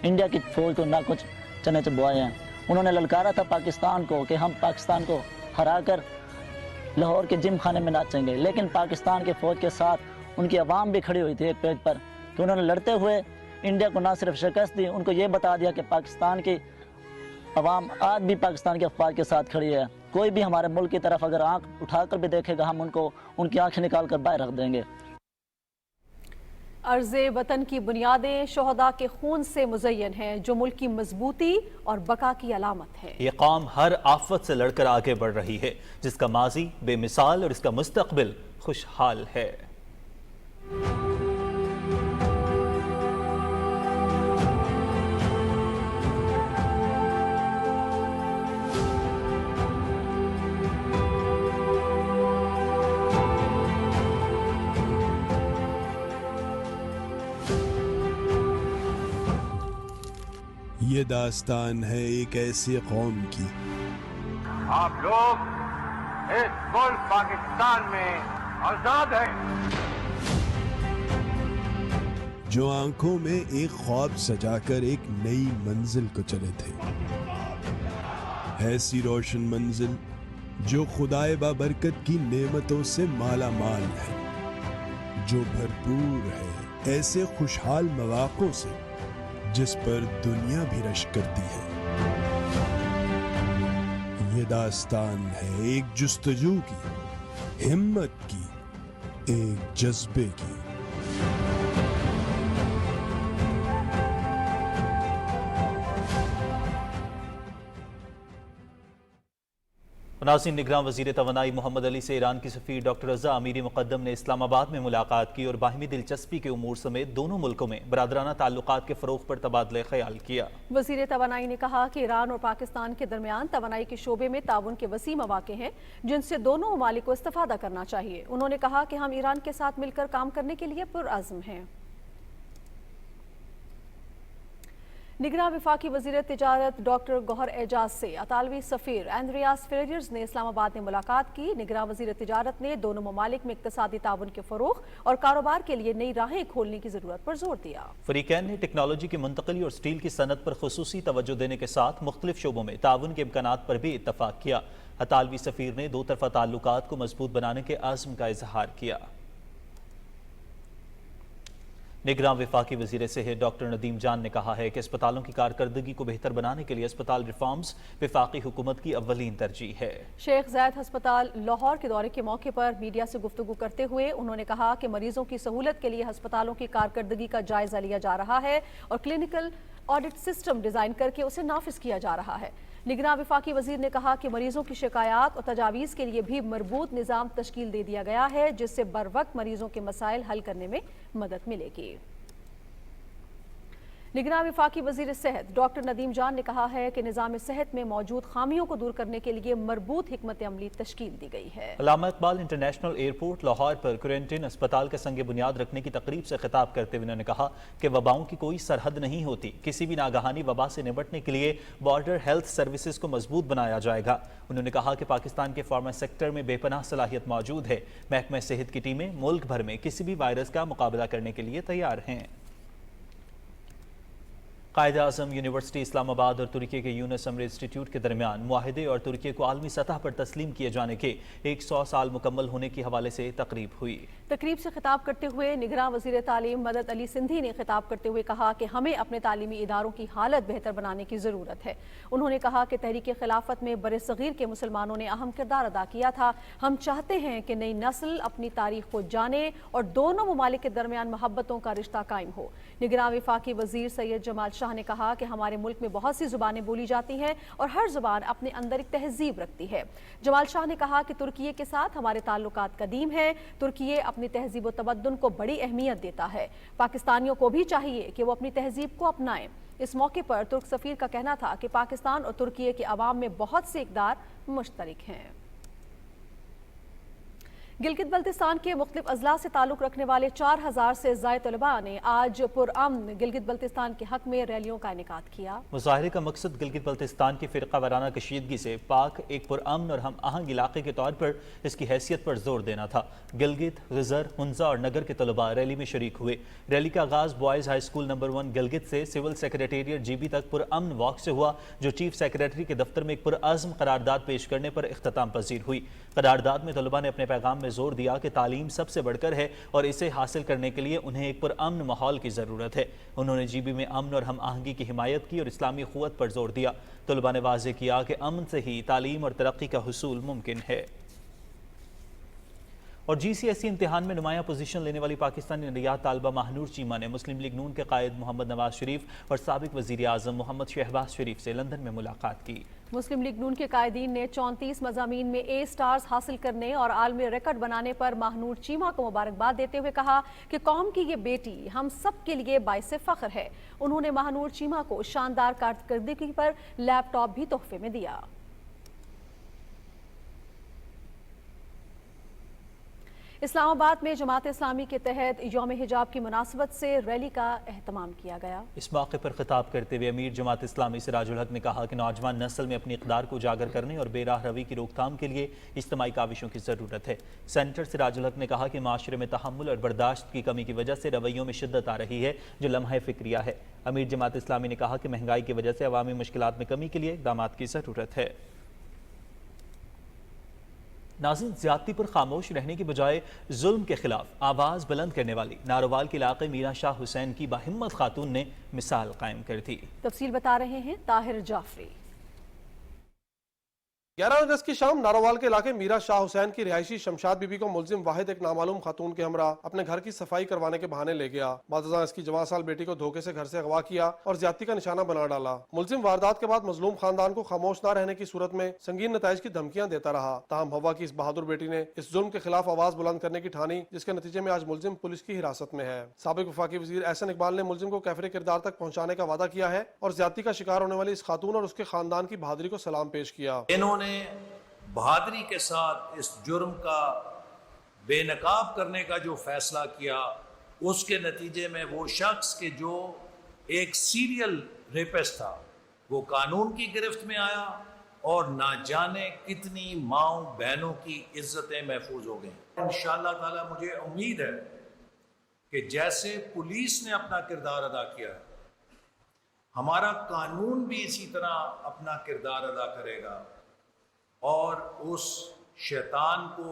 इंडिया की फौज को ना कुछ चने चबवाए हैं। उन्होंने ललकारा था पाकिस्तान को कि हम पाकिस्तान को हराकर लाहौर के जिम खाने में नाचेंगे, लेकिन पाकिस्तान के फौज के साथ उनकी आवाम भी खड़ी हुई थी एक पेज पर कि उन्होंने लड़ते हुए इंडिया को ना सिर्फ शिकस्त दी, उनको ये बता दिया कि पाकिस्तान की आवाम आज भी पाकिस्तान के अफवाज के साथ खड़ी है। कोई भी हमारे मुल्क की तरफ अगर आँख उठाकर भी देखेगा हम उनको उनकी आँखें निकाल कर बाहर रख देंगे। अर्ज़े वतन की बुनियादें शोहदा के खून से मुज़य्यन हैं जो मुल्क की मजबूती और बका की अलामत है। ये कौम हर आफत से लड़कर आगे बढ़ रही है जिसका माजी बेमिसाल और इसका मुस्तकबिल खुशहाल है। ये दास्तान है एक ऐसे कौम की। आप लोग इस मुल्क पाकिस्तान में आजाद हैं, जो आंखों में एक ख्वाब सजाकर एक नई मंजिल को चले थे, ऐसी रोशन मंजिल जो खुदाए बाबरकत की नेमतों से माला माल है, जो भरपूर है ऐसे खुशहाल मवाक़ों से जिस पर दुनिया भी रश्क करती है। ये दास्तान है एक जुस्तजू की, हिम्मत की, एक जज्बे की। नाज़रीन, निगरान वज़ीर तवानाई मोहम्मद अली से ईरान की सफ़ीर डॉक्टर रज़ा अमीरी मुक़द्दम ने इस्लामाबाद में मुलाकात की और बाहिमी दिलचस्पी के उमूर समेत दोनों मुल्कों में बरादराना ताल्लुकात के फ़रोग़ पर तबादले ख़याल किया। वज़ीर तवानाई ने कहा कि ईरान और पाकिस्तान के दरमियान तवानाई के शोबे में ताउन के वसी मौक़े हैं जिनसे दोनों ममालिक को इस्तिफ़ादा करना चाहिए। उन्होंने कहा कि हम ईरान के साथ मिलकर काम करने के लिए पुरअज़्म हैं। निगरां वफाकी वज़ीर तिजारत डॉक्टर गौहर एजाज से अतालवी सफ़ीर एंड्रियास फेरियर्स ने इस्लामाबाद में मुलाकात की। निगरां वज़ीर तिजारत ने दोनों ममालिक में इक़्तिसादी ताउन के फ़रोग़ और कारोबार के लिए नई राहें खोलने की ज़रूरत पर जोर दिया। फ़रीक़ैन ने टेक्नोलॉजी की मुंतक़ली और स्टील की सनत पर ख़ुसूसी तवज्जो देने के साथ मुख्तलिफ शोबों में ताउन के इम्कानात पर भी इत्तफ़ाक़ किया। अतालवी सफ़ीर ने दो तरफ़ा ताल्लुकात को मजबूत बनाने के आज़म का इजहार किया। निगरां वफाकी वज़ीर सेहत डॉक्टर नदीम जान ने कहा है कि अस्पतालों की कारकर्दगी को बेहतर बनाने के लिए अस्पताल रिफॉर्म्स वफाकी हुकूमत की अव्वलीन तरजीह है। शेख ज़ायद अस्पताल लाहौर के दौरे के मौके पर मीडिया से गुफ्तगू करते हुए उन्होंने कहा कि मरीजों की सहूलत के लिए अस्पतालों की कारकर्दगी का जायजा लिया जा रहा है और क्लिनिकल ऑडिट सिस्टम डिज़ाइन करके उसे नाफिज किया जा रहा है। निगरां वफाकी वज़ीर ने कहा कि मरीजों की शिकायत और तजावीज़ के लिए भी मरबूत निज़ाम तश्कील दे दिया गया है, जिससे बर वक्त मरीजों के मसाइल हल करने में मदद मिलेगी। निगरां वफाकी वज़ीर सेहत डॉक्टर नदीम जान ने कहा है कि निज़ाम सेहत में मौजूद खामियों को दूर करने के लिए मरबूत हिकमत अमली तश्कील दी गई है। अल्लामा इकबाल इंटरनेशनल एयरपोर्ट लाहौर पर क्वारंटीन अस्पताल का संग बुनियाद रखने की तकरीब से खिताब करते हुए उन्होंने कहा कि वबाओं की कोई सरहद नहीं होती। किसी भी नागहानी वबा से निपटने के लिए बॉर्डर हेल्थ सर्विसेज को मजबूत बनाया जाएगा। उन्होंने कहा कि पाकिस्तान के फार्मा सेक्टर में बेपनाह सलाहियत मौजूद है। महकमा सेहत की टीमें मुल्क भर में किसी भी वायरस का मुकाबला करने के लिए तैयार हैं। कायद-ए-आज़म यूनिवर्सिटी इस्लामाबाद और तुर्की के यूनुस अमर इंस्टीट्यूट के दरमियान मुआहदे और तुर्की को आलमी सतह पर तस्लीम किए जाने के 100 साल मुकम्मल होने के हवाले से तकरीब हुई। तकरीब से खिताब करते हुए निगरां वज़ीर तालीम मदद अली सिंधी ने खिताब करते हुए कहा कि हमें अपने तालीमी इदारों की हालत बेहतर बनाने की ज़रूरत है। उन्होंने कहा कि तहरीक खिलाफत में बरे-सग़ीर के मुसलमानों ने अहम किरदार अदा किया था। हम चाहते हैं कि नई नस्ल अपनी तारीख को जाने और दोनों ममालिक के दरमियान मोहब्बतों का रिश्ता कायम हो। निगरां वफाकी वज़ीर सैयद जमाल शाह ने कहा कि हमारे मुल्क में बहुत सी जुबानें बोली जाती हैं और हर जुबान अपने अंदर एक तहजीब रखती है। जमाल शाह ने कहा कि तुर्की के साथ हमारे ताल्लुकात कदीम हैं। तुर्की अपनी तहजीब व तमद्दुन को बड़ी अहमियत देता है। पाकिस्तानियों को भी चाहिए कि वो अपनी तहजीब को अपनाएं। इस मौके पर तुर्क सफ़ीर का कहना था कि पाकिस्तान और तुर्की के अवाम में बहुत से इक़दार मुश्तरक हैं। गिलगित बल्तिस्तान के मुख्तलिफ अजला से ताल्लुक़ रखने वाले 4000 से ज़ायद तलबा ने आज पुरअमन गिलगित बल्तिस्तान के हक में रैलियों का इनेकाद किया। मुजाहरे का मकसद गिलगित बल्तिस्तान की फ़िरक़ा वाराना कशीदगी से पाक एक पुरअमन और हम आहंग इलाके के तौर पर इसकी हैसियत पर जोर देना था। गिलगित, गिज़र, हुंजा और नगर के तलबा रैली में शरीक हुए। रैली का आगाज़ boys high school number 1 Gilgit से सिविल सेक्रेटेरिएट GB तक पुरअमन वॉक से हुआ, जो चीफ सेक्रेटरी के दफ्तर में एक पुरअज़्म करारदाद पेश करने पर इख्तिताम पजीर हुई। करारदाद में तलबा ने अपने पैगाम में जोर दिया कि तालीम सबसे बढ़कर है और इसे हासिल करने के लिए उन्हें एक पुरअमन माहौल की ज़रूरत है। उन्होंने GB में अमन और हम आहंगी की हिमायत की और इस्लामी क़ुव्वत पर जोर दिया। तलबा ने वाज़े किया कि अमन से ही तालीम और तरक्की का हुसूल मुमकिन है। और GCSE इम्तिहान में नुमाया पोजीशन लेने वाली पाकिस्तानी रियाद तालबा महानूर चीमा ने मुस्लिम लीग नून के कायद मोहम्मद नवाज शरीफ और साबिक वज़ीर आज़म मोहम्मद शहबाज शरीफ से लंदन में मुलाकात की। मुस्लिम लीग नून के कायदीन ने 34 मज़ामीन में A स्टार्स हासिल करने और आलमी रिकॉर्ड बनाने पर महानूर चीमा को मुबारकबाद देते हुए कहा कि कौम की ये बेटी हम सब के लिए बाइसे फ़ख्र है। उन्होंने महानूर चीमा को शानदार कारकर्दगी पर लैपटॉप भी तोहफे में दिया। इस्लामाबाद में जमात इस्लामी के तहत यौम हिजाब की मुनासबत से रैली का एहतमाम किया गया। इस मौके पर खिताब करते हुए अमीर जमात इस्लामी सिराजुल हक ने कहा कि नौजवान नस्ल में अपनी इक़दार को उजागर करने और बेराह रवी की रोकथाम के लिए इज्तिमाई काविशों की ज़रूरत है। सेनेटर सिराजुल हक ने कहा कि माशरे में तहम्मुल और बर्दाश्त की कमी की वजह से रवैयों में शिद्दत आ रही है, जो लम्हा फ़िक्रिया है। अमीर जमात इस्लामी ने कहा कि महंगाई की वजह से अवामी मुश्किलात में कमी के लिए इक़दामात की ज़रूरत है। नाज़रीन, ज़्यादती पर खामोश रहने की बजाय जुल्म के खिलाफ आवाज़ बुलंद करने वाली नारोवाल के इलाके मीरा शाह हुसैन की बाहिम्मत खातून ने मिसाल कायम कर दी। तफसील बता रहे हैं ताहिर जाफरी। 11 अगस्त की शाम नारोवाल के इलाके मीरा शाह हुसैन की रिहायशी शमशाद बीबी को मुलजिम वाहिद एक नामालूम खातून के हमरा अपने घर की सफाई करवाने के बहाने ले गया। बादशाह इसकी जवां साल बेटी को धोखे से घर से अगवा किया और ज्यादती का निशाना बना डाला। मुलजिम वारदात के बाद मजलूम खानदान को खामोश न रहने की सूरत में संगीन नताइज की धमकियां देता रहा। ताहम हवा की इस बहादुर बेटी ने इस जुल्म के खिलाफ आवाज बुलंद करने की ठानी, जिसके नतीजे में आज मुलजिम पुलिस की हिरासत में है। साबिक वफाकी वजीर एहसन इकबाल ने मुलजिम को कैफरे किरदार तक पहुँचाने का वादा किया है और ज्यादती का शिकार होने वाली इस खातून और उसके खानदान की बहादुरी को सलाम पेश किया। इन्होंने बहादुरी के साथ इस जुर्म का बेनकाब करने का जो फैसला किया, उसके नतीजे में वो शख्स के जो एक सीरियल रेपिस्ट था, वो कानून की गिरफ्त में आया और ना जाने कितनी माँओं बहनों की इज्जतें महफूज हो गई। इंशाअल्लाह ताला मुझे उम्मीद है कि जैसे पुलिस ने अपना किरदार अदा किया है, हमारा कानून भी इसी तरह अपना किरदार अदा करेगा और उस शैतान को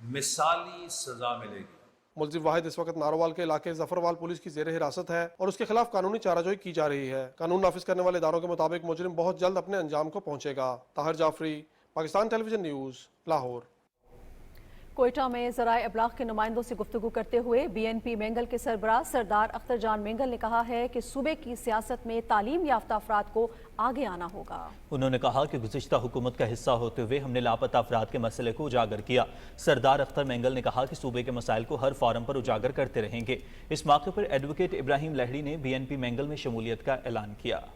मिसाली सजा मिलेगी। मुलजिम वाहिद इस वक्त नारोवाल के इलाके जफरवाल पुलिस की जेर हिरासत है और उसके खिलाफ कानूनी चाराजोई की जा रही है। कानून नाफिज करने वाले इदारों के मुताबिक मुजरिम बहुत जल्द अपने अंजाम को पहुंचेगा। Tahir Jafri, Pakistan television news, Lahore. कोयटा में ज़राए इब्लाग के नुमाइंदों से गुफ्तगू करते हुए BNP मेंगल के सरबराह सरदार अख्तर जान मेंगल ने कहा है कि सूबे की सियासत में तालीम याफ्ता अफराद को आगे आना होगा। उन्होंने कहा कि गुज़िश्ता हुकूमत का हिस्सा होते हुए हमने लापता अफराद के मसले को उजागर किया। सरदार अख्तर मेंगल ने कहा कि सूबे के मसाइल को हर फोरम पर उजागर करते रहेंगे। इस मौके पर एडवोकेट इब्राहिम लहड़ी ने BNP मेंगल में शमूलियत का ऐलान किया।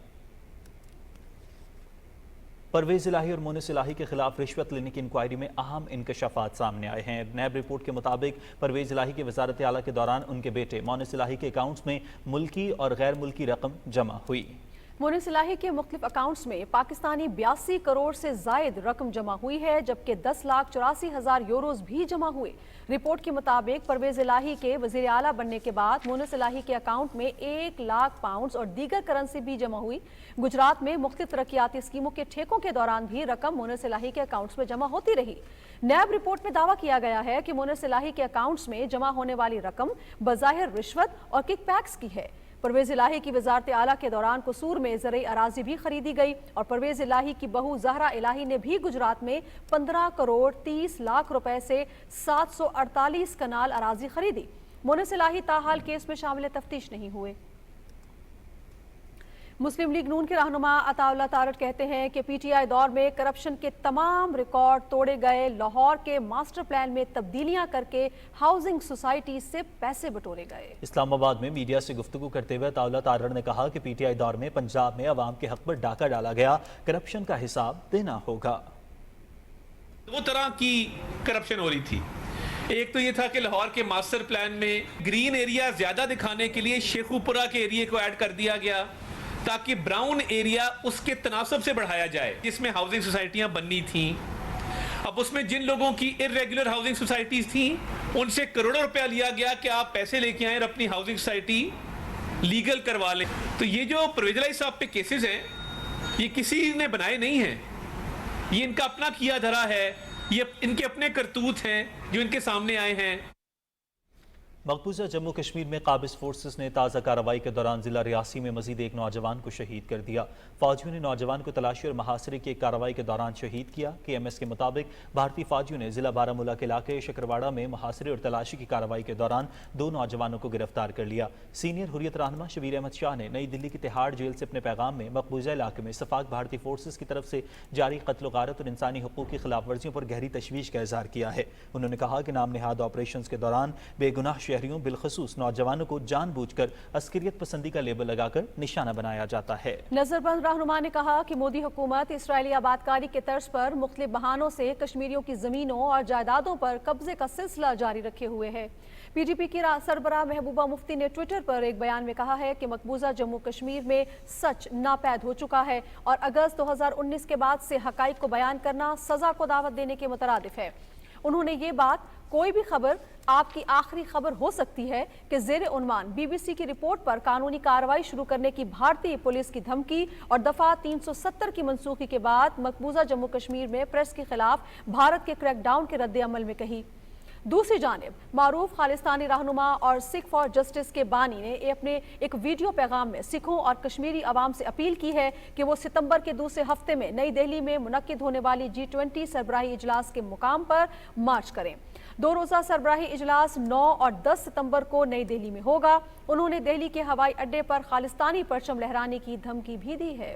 परवेज इलाही और मोनिस इलाही के खिलाफ रिश्वत लेने की इंक्वायरी में अहम इंकशाफात सामने आए हैं। नैब रिपोर्ट के मुताबिक परवेज इलाही के वजारत आला के दौरान उनके बेटे मोनिस इलाही के अकाउंट्स में मुल्की और गैर मुल्की रकम जमा हुई। मोनिस इलाही के मुख्तलिफ अकाउंट्स में पाकिस्तानी 82 करोड़ से जायद रकम जमा हुई है, जबकि 10,84,000 यूरोज भी जमा हुए। रिपोर्ट के मुताबिक परवेज इलाही के वजीर आला बनने के बाद मोनिस इलाही के अकाउंट में 1 लाख पाउंड और दीगर करेंसी भी जमा हुई। गुजरात में मुख्तलिफ तरक्याती स्कीमों के ठेकों के दौरान भी रकम मोनिस इलाही के अकाउंट्स में जमा होती रही। नैब रिपोर्ट में दावा किया गया है कि मोनिस इलाही के अकाउंट्स में जमा होने वाली रकम बज़ाहिर रिश्वत और किकबैक्स की है। परवेज इलाही की वजारत आला के दौरान कसूर में ज़रई अराजी भी खरीदी गई और परवेज इलाही की बहू ज़हरा इलाही ने भी गुजरात में 15 करोड़ 30 लाख रुपए से 748 कनाल अराजी खरीदी। मोनिस इलाही ताहाल केस में शामिल तफ्तीश नहीं हुए। मुस्लिम लीग नून के रहनुमा अताउल्लाह तारड़ कहते हैं कि PTI दौर में करप्शन के तमाम रिकॉर्ड तोड़े गए। लाहौर के मास्टर प्लान में तब्दीलियां करके हाउसिंग सोसाइटी से पैसे बटोरे गए। इस्लामाबाद में मीडिया से गुफ्तगू करते हुए अताउल्लाह तारड़ ने कहा कि PTI दौर में पंजाब में अवाम के हक पर डाका डाला गया, करप्शन का हिसाब देना होगा। दो तरह की करप्शन हो रही थी। एक तो ये था कि लाहौर के मास्टर प्लान में ग्रीन एरिया ज्यादा दिखाने के लिए शेखुपुरा के एरिया को ऐड कर दिया गया ताकि ब्राउन एरिया उसके तनासब से बढ़ाया जाए, जिसमें हाउसिंग सोसाइटियां बननी थी। अब उसमें जिन लोगों की इर्रेगुलर हाउसिंग सोसाइटीज थी उनसे करोड़ों रुपया लिया गया कि आप पैसे लेके आए और अपनी हाउसिंग सोसाइटी लीगल करवा लें। तो ये जो परवेज इलाही साहब पे केसेस हैं, ये किसी ने बनाए नहीं हैं, ये इनका अपना किया धरा है, ये इनके अपने करतूत हैं जो इनके सामने आए हैं। मकबूजा जम्मू कश्मीर में काबिज फोर्सेस ने ताज़ा कार्रवाई के दौरान जिला रियासी में मजीद एक नौजवान को शहीद कर दिया। फौजियों ने नौजवान को तलाशी और महासरे की एक कार्रवाई के दौरान शहीद किया। KMS के मुताबिक भारतीय फौजियों ने जिला बारामूला के इलाके शकरवाड़ा में महासरे और तलाशी की कार्रवाई के दौरान 2 नौजवानों को गिरफ्तार कर लिया। सीनियर हुर्रियत रहनुमा शबीर अहमद शाह ने नई दिल्ली की तिहाड़ जेल से अपने पैगाम में मकबूजा इलाके में सफाक भारतीय फोर्सेस की तरफ से जारी कत्ल गारत और इंसानी हुकूक की खिलाफ वर्जियों पर गहरी तशवीश का इजहार किया है। उन्होंने कहा कि नाम नहाद ऑपरेशन के दौरान बेगुनाह शहरियों बिलखसूस नौजवानों को जानबूझकर अस्करियत पसंदी का लेबल लगाकर निशाना बनाया जाता है। नजरबंद रहनुमा ने कहा कि मोदी हुकूमत इसराइली आबादकारी के तर्ज पर मुख्तलिफ बहानों से कश्मीरियों की जमीनों और जायदादों पर कब्जे का सिलसिला जारी रखे हुए है। PDP की सरबराह महबूबा मुफ्ती ने ट्विटर पर एक बयान में कहा है कि मकबूजा जम्मू कश्मीर में सच नापैद हो चुका है और अगस्त 2019 के बाद से हकाइक को बयान करना सजा को दावत देने के मुतरादिफ है। उन्होंने ये बात कोई भी खबर आपकी आखिरी खबर हो सकती है कि जेर उन्वान BBC की रिपोर्ट पर कानूनी कार्रवाई शुरू करने की भारतीय पुलिस की धमकी और दफा 370 की मनसूखी के बाद मकबूजा जम्मू कश्मीर में प्रेस के खिलाफ भारत के क्रैकडाउन के रद्द अमल में कही। दूसरी जानिब मारूफ खालिस्तानी रहनुमा और सिख फॉर जस्टिस के बानी ने अपने एक वीडियो पैगाम में सिखों और कश्मीरी अवाम से अपील की है कि वो सितंबर के दूसरे हफ्ते में नई दिल्ली में मुनक्किद होने वाली G20 सरबराही इजलास के मुकाम पर मार्च करें। 2 रोज़ा सरबराही इजलास 9 और 10 सितंबर को नई दिल्ली में होगा। उन्होंने दिल्ली के हवाई अड्डे पर खालिस्तानी परचम लहराने की धमकी भी दी है।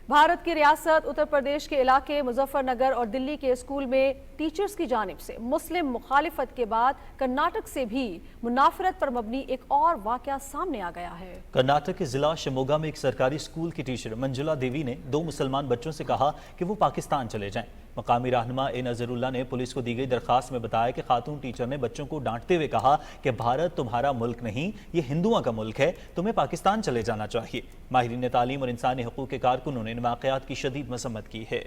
भारत की रियासत उत्तर प्रदेश के इलाके मुजफ्फरनगर और दिल्ली के स्कूल में टीचर्स की जानिब से मुस्लिम मुखालिफत के बाद कर्नाटक से भी मुनाफरत पर मबनी एक और वाकया सामने आ गया है। कर्नाटक के जिला शिमोगा में एक सरकारी स्कूल की टीचर मंजुला देवी ने 2 मुसलमान बच्चों से कहा कि वो पाकिस्तान चले जाएं। مقامی رہنما اے نظراللہ نے پولیس کو دی گئی درخواست میں بتایا کہ خاتون ٹیچر نے بچوں کو ڈانٹتے ہوئے کہا کہ بھارت تمہارا ملک نہیں، یہ ہندوؤں کا ملک ہے، تمہیں پاکستان چلے جانا چاہیے۔ ماہرین تعلیم اور انسانی حقوق کے کارکنوں نے ان واقعات کی شدید مذمت کی ہے۔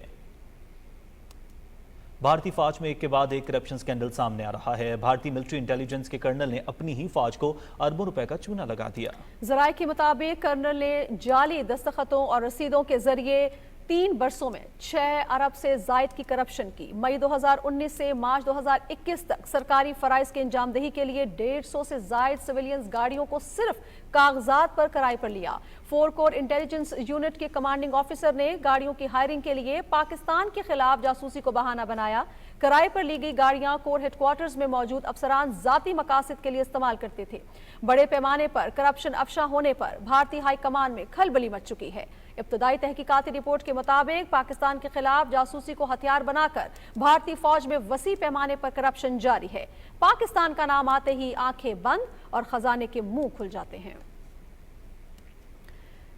بھارتی فوج میں ایک کے بعد ایک کرپشن سکینڈل سامنے آ رہا ہے۔ بھارتی ملٹری انٹیلیجنس کے کرنل نے اپنی ہی فوج کو اربوں روپے کا چونا لگا دیا۔ ذرائع کے مطابق کرنل نے جعلی دستخطوں اور رسیدوں کے ذریعے 3 برسوں میں 6 ارب سے زائد کی کرپشن کی۔ مئی 2019 سے مارچ 2021 تک سرکاری فرائض کے انجام دہی کے لیے 150 سے زائد سویلینز گاڑیوں کو صرف کاغذات پر کرائے پر لیا۔ 4 کور انٹیلیجنس یونٹ کے کمانڈنگ آفیسر نے گاڑیوں کی ہائرنگ کے لیے پاکستان کے خلاف جاسوسی کو بہانہ بنایا۔ کرائے پر لی گئی گاڑیاں کور ہیڈ کوارٹرز میں موجود افسران ذاتی مقاصد کے لیے استعمال کرتے تھے۔ بڑے پیمانے پر کرپشن افشا ہونے پر بھارتی ہائی کمان میں کھلبلی مچ چکی ہے۔ ابتدائی تحقیقاتی رپورٹ کے مطابق پاکستان کے خلاف جاسوسی کو ہتھیار بنا کر بھارتی فوج میں وسیع پیمانے پر کرپشن جاری ہے۔ پاکستان کا نام آتے ہی آنکھیں بند اور خزانے کے منہ کھل جاتے ہیں۔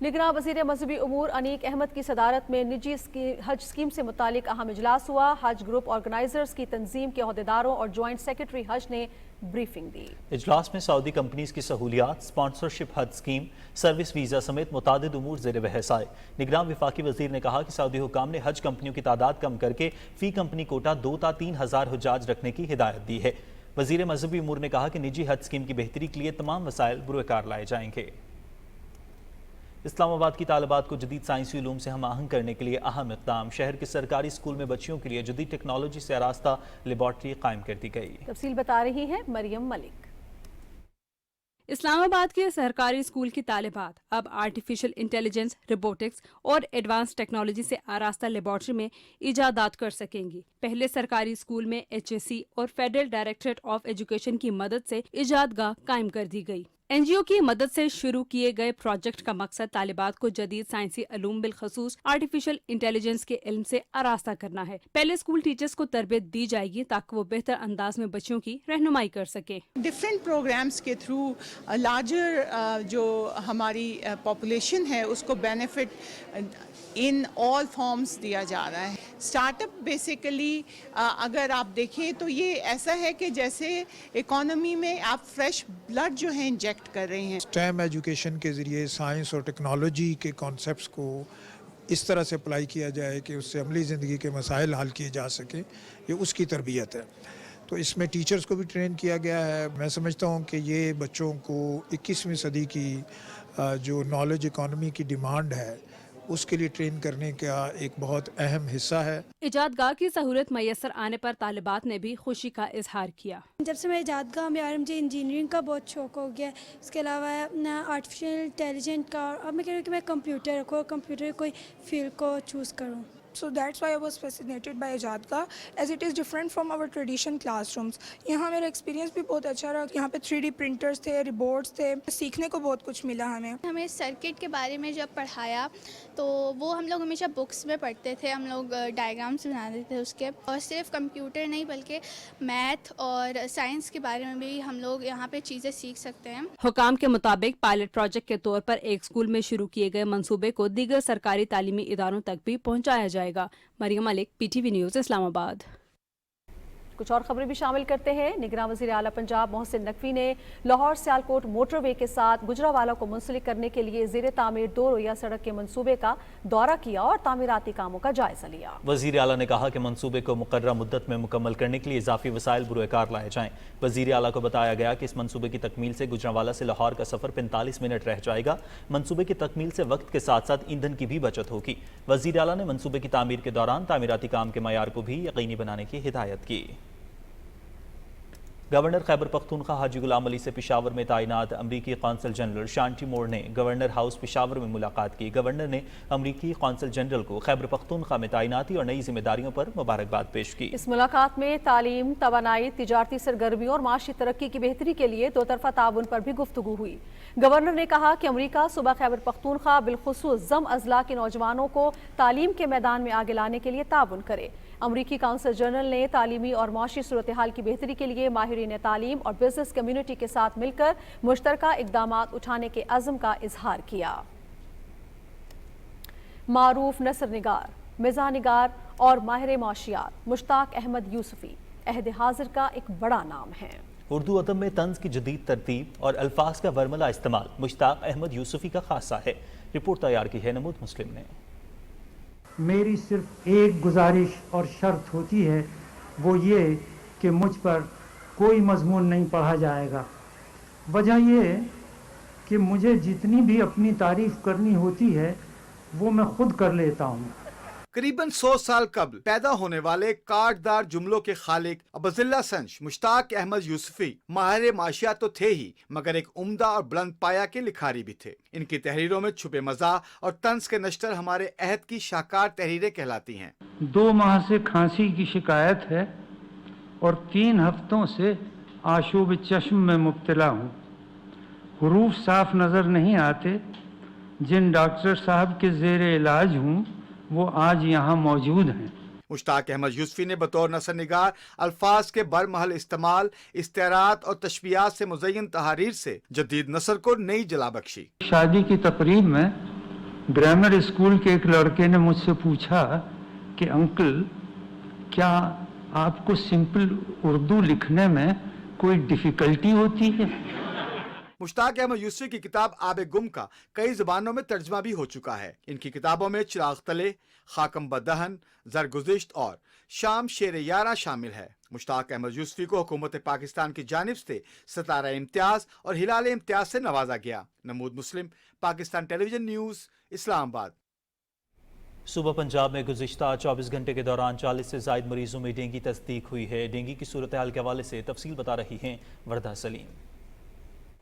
نگراں وزیر مذہبی امور انیک احمد کی صدارت میں نجی حج اسکیم سے متعلق اہم اجلاس ہوا۔ حج گروپ آرگنائزرز کی تنظیم کے عہدیداروں اور جوائنٹ سیکرٹری حج نے بریفنگ دی۔ اجلاس میں سعودی کمپنیز کی سہولیات، سپانسرشپ حج اسکیم، سروس ویزا سمیت متعدد امور زیر بحث آئے۔ نگراں وفاقی وزیر نے کہا کہ سعودی حکام نے حج کمپنیوں کی تعداد کم کر کے فی کمپنی کوٹا 2 تا 3 ہزار حجاج رکھنے کی ہدایت دی ہے۔ وزیر مذہبی امور نے کہا کہ نجی حج اسکیم کی بہتری کے لیے تمام وسائل بروئے کار لائے جائیں گے۔ اسلام آباد کی طالبات کو جدید سائنسی علوم سے ہم آہنگ کرنے کے لیے اہم اقدام۔ شہر کے سرکاری اسکول میں بچیوں کے لیے جدید ٹیکنالوجی سے آراستہ لیبارٹری قائم کر دی گئی۔ تفصیل بتا رہی ہے مریم ملک۔ اسلام آباد کے سرکاری اسکول کی طالبات اب آرٹیفیشل انٹیلیجنس، روبوٹکس اور ایڈوانس ٹیکنالوجی سے آراستہ لیبارٹری میں ایجادات کر سکیں گی۔ پہلے سرکاری اسکول میں HSC اور فیڈرل ڈائریکٹریٹ آف ایجوکیشن کی مدد سے ایجادگاہ قائم کر دی گئی۔ NGO کی مدد سے شروع کیے گئے پروجیکٹ کا مقصد طالبات کو جدید سائنسی علوم بالخصوص آرٹیفیشل انٹیلیجنس کے علم سے آراستہ کرنا ہے۔ پہلے اسکول ٹیچرز کو تربیت دی جائے گی تاکہ وہ بہتر انداز میں بچوں کی رہنمائی کر سکیں۔ ڈفرینٹ پروگرامز کے تھرو لارجر جو ہماری پاپولیشن ہے اس کو بینیفٹ ان آل فارمز دیا جا رہا ہے۔ اسٹارٹ اپ بیسیکلی اگر آپ دیکھیں تو یہ ایسا ہے کہ جیسے اکانومی میں آپ فریش بلڈ جو ہے انجیکٹ کر رہے ہیں۔ STEM ایجوکیشن کے ذریعے سائنس اور ٹیکنالوجی کے کانسیپٹس کو اس طرح سے اپلائی کیا جائے کہ اس سے عملی زندگی کے مسائل حل کیے جا سکیں، یہ اس کی تربیت ہے۔ تو اس میں ٹیچرز کو بھی ٹرین کیا گیا ہے۔ میں سمجھتا ہوں کہ یہ بچوں کو 21ویں صدی کی جو نالج اکانومی کی ڈیمانڈ ہے اس کے لیے ٹرین کرنے کا ایک بہت اہم حصہ ہے۔ ایجادگاہ کی سہولت میسر آنے پر طالبات نے بھی خوشی کا اظہار کیا۔ جب سے میں ایجادگاہ میں آ رہی ہوں مجھے انجینئرنگ کا بہت شوق ہو گیا، اس کے علاوہ آرٹیفیشیل انٹیلیجنٹ کا، اب میں کہہ رہی ہوں کہ میں کمپیوٹر رکھوں، کمپیوٹر کوئی فیلڈ کو چوز کروں۔ So that's why I was fascinated by Ejadgah as it is different from our traditional classrooms. یہاں میرا ایکسپیرینس بھی بہت اچھا رہا۔ یہاں پہ 3D پرنٹرز تھے، ریبورڈز تھے، سیکھنے کو بہت کچھ ملا ہمیں سرکٹ کے بارے میں جب پڑھایا تو وہ ہم لوگ ہمیشہ بکس میں پڑھتے تھے، ہم لوگ ڈائیگرامس بناتے تھے اس کے، اور صرف کمپیوٹر نہیں بلکہ میتھ اور سائنس کے بارے میں بھی ہم لوگ یہاں پہ چیزیں سیکھ سکتے ہیں۔ حکام کے مطابق پائلٹ پروجیکٹ کے طور پر ایک اسکول میں شروع کیے گئے منصوبے کو دیگر سرکاری تعلیمی اداروں تک بھی پہنچایا جائے گا۔ مریم ملک، PTV نیوز، اسلام آباد۔ کچھ اور خبریں بھی شامل کرتے ہیں۔ نگراں وزیر اعلیٰ پنجاب محسن نقوی نے لاہور سیالکوٹ موٹر وے کے ساتھ گجرانوالہ کو منسلک کرنے کے لیے زیر تعمیر 2 رویہ سڑک کے منصوبے کا دورہ کیا اور تعمیراتی کاموں کا جائزہ لیا۔ وزیر اعلیٰ نے کہا کہ منصوبے کو مقررہ مدت میں مکمل کرنے کے لیے اضافی وسائل بروئے کار لائے جائیں۔ وزیر اعلیٰ کو بتایا گیا کہ اس منصوبے کی تکمیل سے گجرانوالہ سے لاہور کا سفر 45 منٹ رہ جائے گا۔ منصوبے کی تکمیل سے وقت کے ساتھ ساتھ ایندھن کی بھی بچت ہوگی۔ وزیر اعلیٰ نے منصوبے کی تعمیر کے دوران تعمیراتی کام کے معیار کو بھی یقینی بنانے کی ہدایت کی۔ گورنر خیبر پختونخوا حاجی غلام علی سے پشاور میں تعینات امریکی قونصل جنرل شانٹی مور نے گورنر ہاؤس پشاور میں ملاقات کی۔ گورنر نے امریکی قونصل جنرل کو خیبر پختونخوا میں تعیناتی اور نئی ذمہ داریوں پر مبارکباد پیش کی۔ اس ملاقات میں تعلیم، توانائی، تجارتی سرگرمیوں اور معاشی ترقی کی بہتری کے لیے 2 طرفہ تعاون پر بھی گفتگو ہوئی۔ گورنر نے کہا کہ امریکہ صوبہ خیبر پختونخوا بالخصوص ضم اضلاع کے نوجوانوں کو تعلیم کے میدان میں آگے لانے کے لیے تعاون کرے۔ امریکی قونصل جنرل نے تعلیمی اور معاشی صورتحال کی بہتری کے لیے ماہرین تعلیم اور بزنس کمیونٹی کے ساتھ مل کر مشترکہ اقدامات اٹھانے کے عزم کا اظہار کیا۔ معروف نثر نگار، مزاح نگار اور ماہر معاشیات مشتاق احمد یوسفی عہد حاضر کا ایک بڑا نام ہے۔ اردو ادب میں طنز کی جدید ترتیب اور الفاظ کا ورملا استعمال مشتاق احمد یوسفی کا خاصہ ہے۔ رپورٹ تیار کی ہے نمود مسلم نے۔ میری صرف ایک گزارش اور شرط ہوتی ہے، وہ یہ کہ مجھ پر کوئی مضمون نہیں پڑھا جائے گا۔ وجہ یہ کہ مجھے جتنی بھی اپنی تعریف کرنی ہوتی ہے وہ میں خود کر لیتا ہوں۔ قریباً 100 سال قبل پیدا ہونے والے کاٹدار جملوں کے خالق ابوذلہ سنج مشتاق احمد یوسفی ماہر معاشیات تو تھے ہی، مگر ایک عمدہ اور بلند پایا کے لکھاری بھی تھے۔ ان کی تحریروں میں چھپے مزاح اور طنز کے نشتر ہمارے عہد کی شاہکار تحریریں کہلاتی ہیں۔ 2 ماہ سے کھانسی کی شکایت ہے اور 3 ہفتوں سے آشوب چشم میں مبتلا ہوں۔ حروف صاف نظر نہیں آتے۔ جن ڈاکٹر صاحب کے زیر علاج ہوں وہ آج یہاں موجود ہیں۔ مشتاق احمد یوسفی نے بطور نثر نگار الفاظ کے برمحل استعمال، استعارات اور تشبیہات سے مزین تحاریر سے جدید نثر کو نئی جلا بخشی۔ شادی کی تقریب میں گرامر اسکول کے ایک لڑکے نے مجھ سے پوچھا کہ انکل کیا آپ کو سمپل اردو لکھنے میں کوئی ڈیفیکلٹی ہوتی ہے؟ مشتاق احمد یوسفی کی کتاب آب گم کا کئی زبانوں میں ترجمہ بھی ہو چکا ہے۔ ان کی کتابوں میں چراغ تلے، خاکم بدہن، زرگزشت اور شام شیر یارہ شامل ہے۔ مشتاق احمد یوسفی کو حکومت پاکستان کی جانب سے ستارہ امتیاز اور ہلال امتیاز سے نوازا گیا۔ نمود مسلم، پاکستان ٹیلی ویژن نیوز، اسلام آباد۔ صوبہ پنجاب میں گزشتہ 24 گھنٹے کے دوران 40 سے زائد مریضوں میں ڈینگی تصدیق ہوئی ہے۔ ڈینگی کی صورتحال کے حوالے سے تفصیل بتا رہی ہیں وردہ سلیم۔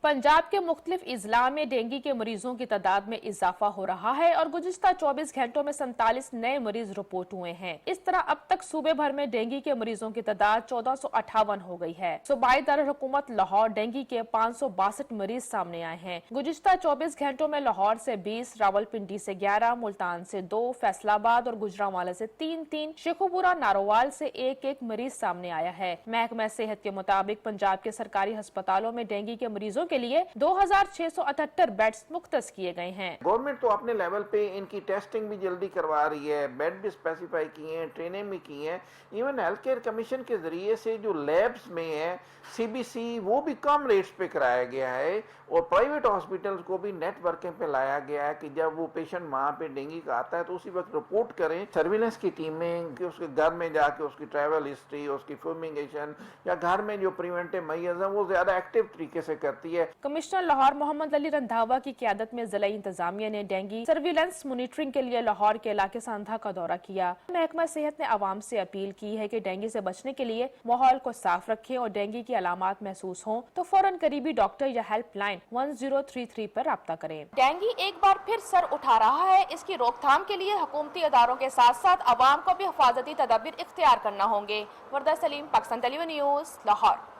پنجاب کے مختلف اضلاع میں ڈینگی کے مریضوں کی تعداد میں اضافہ ہو رہا ہے اور گزشتہ 24 گھنٹوں میں 47 نئے مریض رپورٹ ہوئے ہیں۔ اس طرح اب تک صوبے بھر میں ڈینگی کے مریضوں کی تعداد 1458 ہو گئی ہے۔ صوبائی دارالحکومت لاہور ڈینگی کے 562 مریض سامنے آئے ہیں۔ گزشتہ 24 گھنٹوں میں لاہور سے 20، راولپنڈی سے 11، ملتان سے 2، فیصل آباد اور گجرانوالہ سے 3، شیخوپورہ نارووال سے 1 مریض سامنے آیا ہے۔ محکمہ صحت کے مطابق پنجاب کے سرکاری ہسپتالوں میں ڈینگی کے مریضوں کے لیے 2678 بیڈز مختص کیے گئے ہیں۔ گورنمنٹ تو اپنے لیول پہ ان کی ٹیسٹنگ بھی جلدی کروا رہی ہے، بیڈ بھی اسپیسیفائی کی ہیں، ٹریننگ بھی کی ہیں۔ ایون ہیلتھ کیئر کمیشن کے ذریعے سے جو لیبز میں ہے CBC وہ بھی کم ریٹس پہ کرایا گیا ہے اور پرائیویٹ ہاسپٹلز کو بھی نیٹ ورکنگ پہ لایا گیا ہے کہ جب وہ پیشنٹ وہاں پہ ڈینگی کا آتا ہے تو اسی وقت رپورٹ کریں۔ سرویلنس کی ٹیمیں کہ اس کے گھر میں جا کے اس کی ٹریول ہسٹری، اس کی فومنگیشن یا گھر میں جو پریونٹیو میئرز ہیں وہ زیادہ ایکٹیو طریقے سے کرتی ہے۔ کمشنر لاہور محمد علی رندھاوا کی قیادت میں ضلعی انتظامیہ نے ڈینگی سرویلنس مانیٹرنگ کے لیے لاہور کے علاقے ساندھا کا دورہ کیا۔ محکمہ صحت نے عوام سے اپیل کی ہے کہ ڈینگی سے بچنے کے لیے ماحول کو صاف رکھیں اور ڈینگی کی علامات محسوس ہوں تو فوراً قریبی ڈاکٹر یا ہیلپ لائن 1033 پر رابطہ کریں۔ ڈینگی ایک بار پھر سر اٹھا رہا ہے۔ اس کی روک تھام کے لیے حکومتی اداروں کے ساتھ ساتھ عوام کو بھی حفاظتی تدابیر اختیار کرنا ہوں گے۔ وردہ سلیم، پاکستان ٹیلی ویژن نیوز، لاہور۔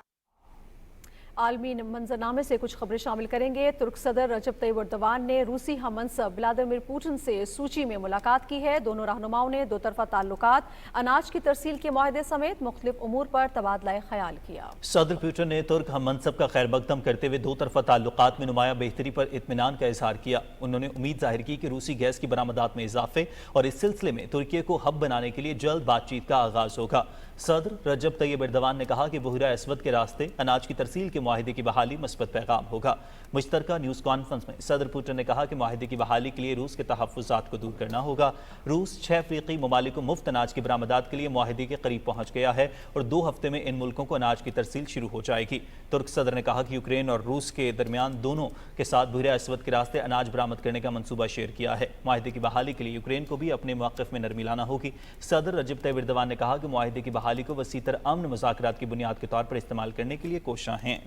عالمی منظرنامے سے کچھ خبریں شامل کریں گے۔ ترک صدر رجب طیب ایردوان نے روسی ہم منصب ولادیمیر پوٹن سے سوچی میں ملاقات کی ہے۔ دونوں رہنماؤں نے دو طرفہ تعلقات، اناج کی ترسیل کے معاہدے سمیت مختلف امور پر تبادلہ خیال کیا۔ صدر پوٹن نے ترک ہم منصب کا خیر مقدم کرتے ہوئے دو طرفہ تعلقات میں نمایاں بہتری پر اطمینان کا اظہار کیا۔ انہوں نے امید ظاہر کی کہ روسی گیس کی برآمدات میں اضافے اور اس سلسلے میں ترکی کو ہب بنانے کے لیے جلد بات چیت کا آغاز ہوگا۔ صدر رجب طیب ایردوان نے کہا کہ بحیرہ اسود کے راستے اناج کی ترسیل کے معاہدے کی بحالی مثبت پیغام ہوگا۔ مشترکہ نیوز کانفرنس میں صدر پوٹن نے کہا کہ معاہدے کی بحالی کے لیے روس کے تحفظات کو دور کرنا ہوگا۔ روس 6 افریقی ممالک کو مفت اناج کی برآمدات کے لیے معاہدے کے قریب پہنچ گیا ہے اور 2 ہفتے میں ان ملکوں کو اناج کی ترسیل شروع ہو جائے گی۔ ترک صدر نے کہا کہ یوکرین اور روس کے درمیان دونوں کے ساتھ بحیرہ اسود کے راستے اناج برآمد کرنے کا منصوبہ شیئر کیا ہے۔ معاہدے کی بحالی کے لیے یوکرین کو بھی اپنے موقف میں نرمی لانا ہوگی۔ صدر رجب طیب ایردوان نے کہا کہ معاہدے کی بحالی کو وسیع تر امن مذاکرات کی بنیاد کے طور پر استعمال کرنے کے لیے کوشاں ہیں۔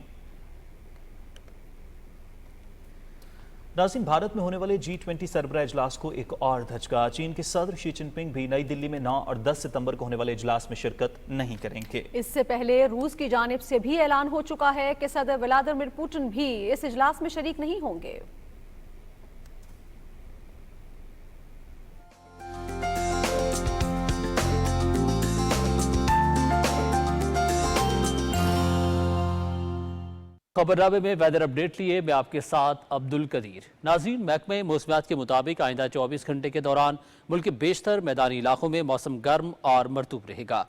ناظرین، بھارت میں ہونے والے G20 سربراہ اجلاس کو ایک اور دھچکا۔ چین کے صدر شی جن پنگ بھی نئی دلی میں 9 اور 10 ستمبر کو ہونے والے اجلاس میں شرکت نہیں کریں گے۔ اس سے پہلے روس کی جانب سے بھی اعلان ہو چکا ہے کہ صدر ولادیمیر پوٹن بھی اس اجلاس میں شریک نہیں ہوں گے۔ खबरनामे में वेदर अपडेट लिए मैं आपके साथ अब्दुल कदीर। नाज़रीन, महकमे मौसमियात के मुताबिक आइंदा 24 घंटे के दौरान मुल्क के बेशतर मैदानी इलाकों में मौसम गर्म और मरतूब रहेगा।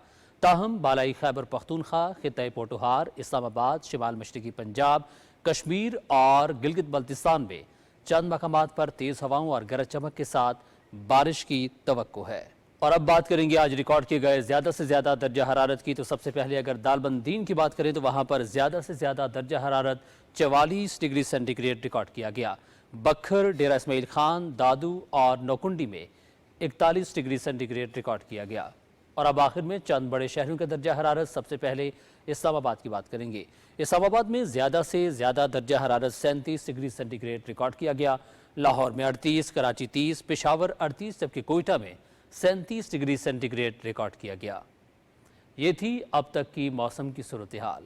ताहम बालाई खैबर पख्तूनख्वा, खित्ते पोटोहार, इस्लामाबाद, शिमाल मशरकी पंजाब, कश्मीर और गिलगित बल्तिस्तान में चंद मकामात पर तेज़ हवाओं और गरज चमक के साथ बारिश की तवक्को है। और अब बात करेंगे आज रिकॉर्ड किए गए ज़्यादा से ज़्यादा दर्जा हरारत की। तो सबसे पहले अगर दालबंदीन की बात करें तो वहाँ पर ज़्यादा से ज़्यादा दर्जा हरारत 44 डिग्री सेंटीग्रेड रिकॉर्ड किया गया। बखर, डेरा इस्माइल खान, दादू और नौकुंडी में 41 डिग्री सेंटीग्रेड रिकॉर्ड किया गया। और अब आखिर में चंद बड़े शहरों का दर्जा हरारत। सबसे पहले इस्लामाबाद की बात करेंगे। इस्लामाबाद में ज़्यादा से ज़्यादा दर्जा हरारत 37 डिग्री सेंटीग्रेड रिकॉर्ड किया गया। लाहौर में 38, कराची 30, पेशावर 38, जबकि कोयटा में 37 डिग्री सेंटीग्रेड रिकॉर्ड किया गया। ये थी अब तक की मौसम की सूरत हाल।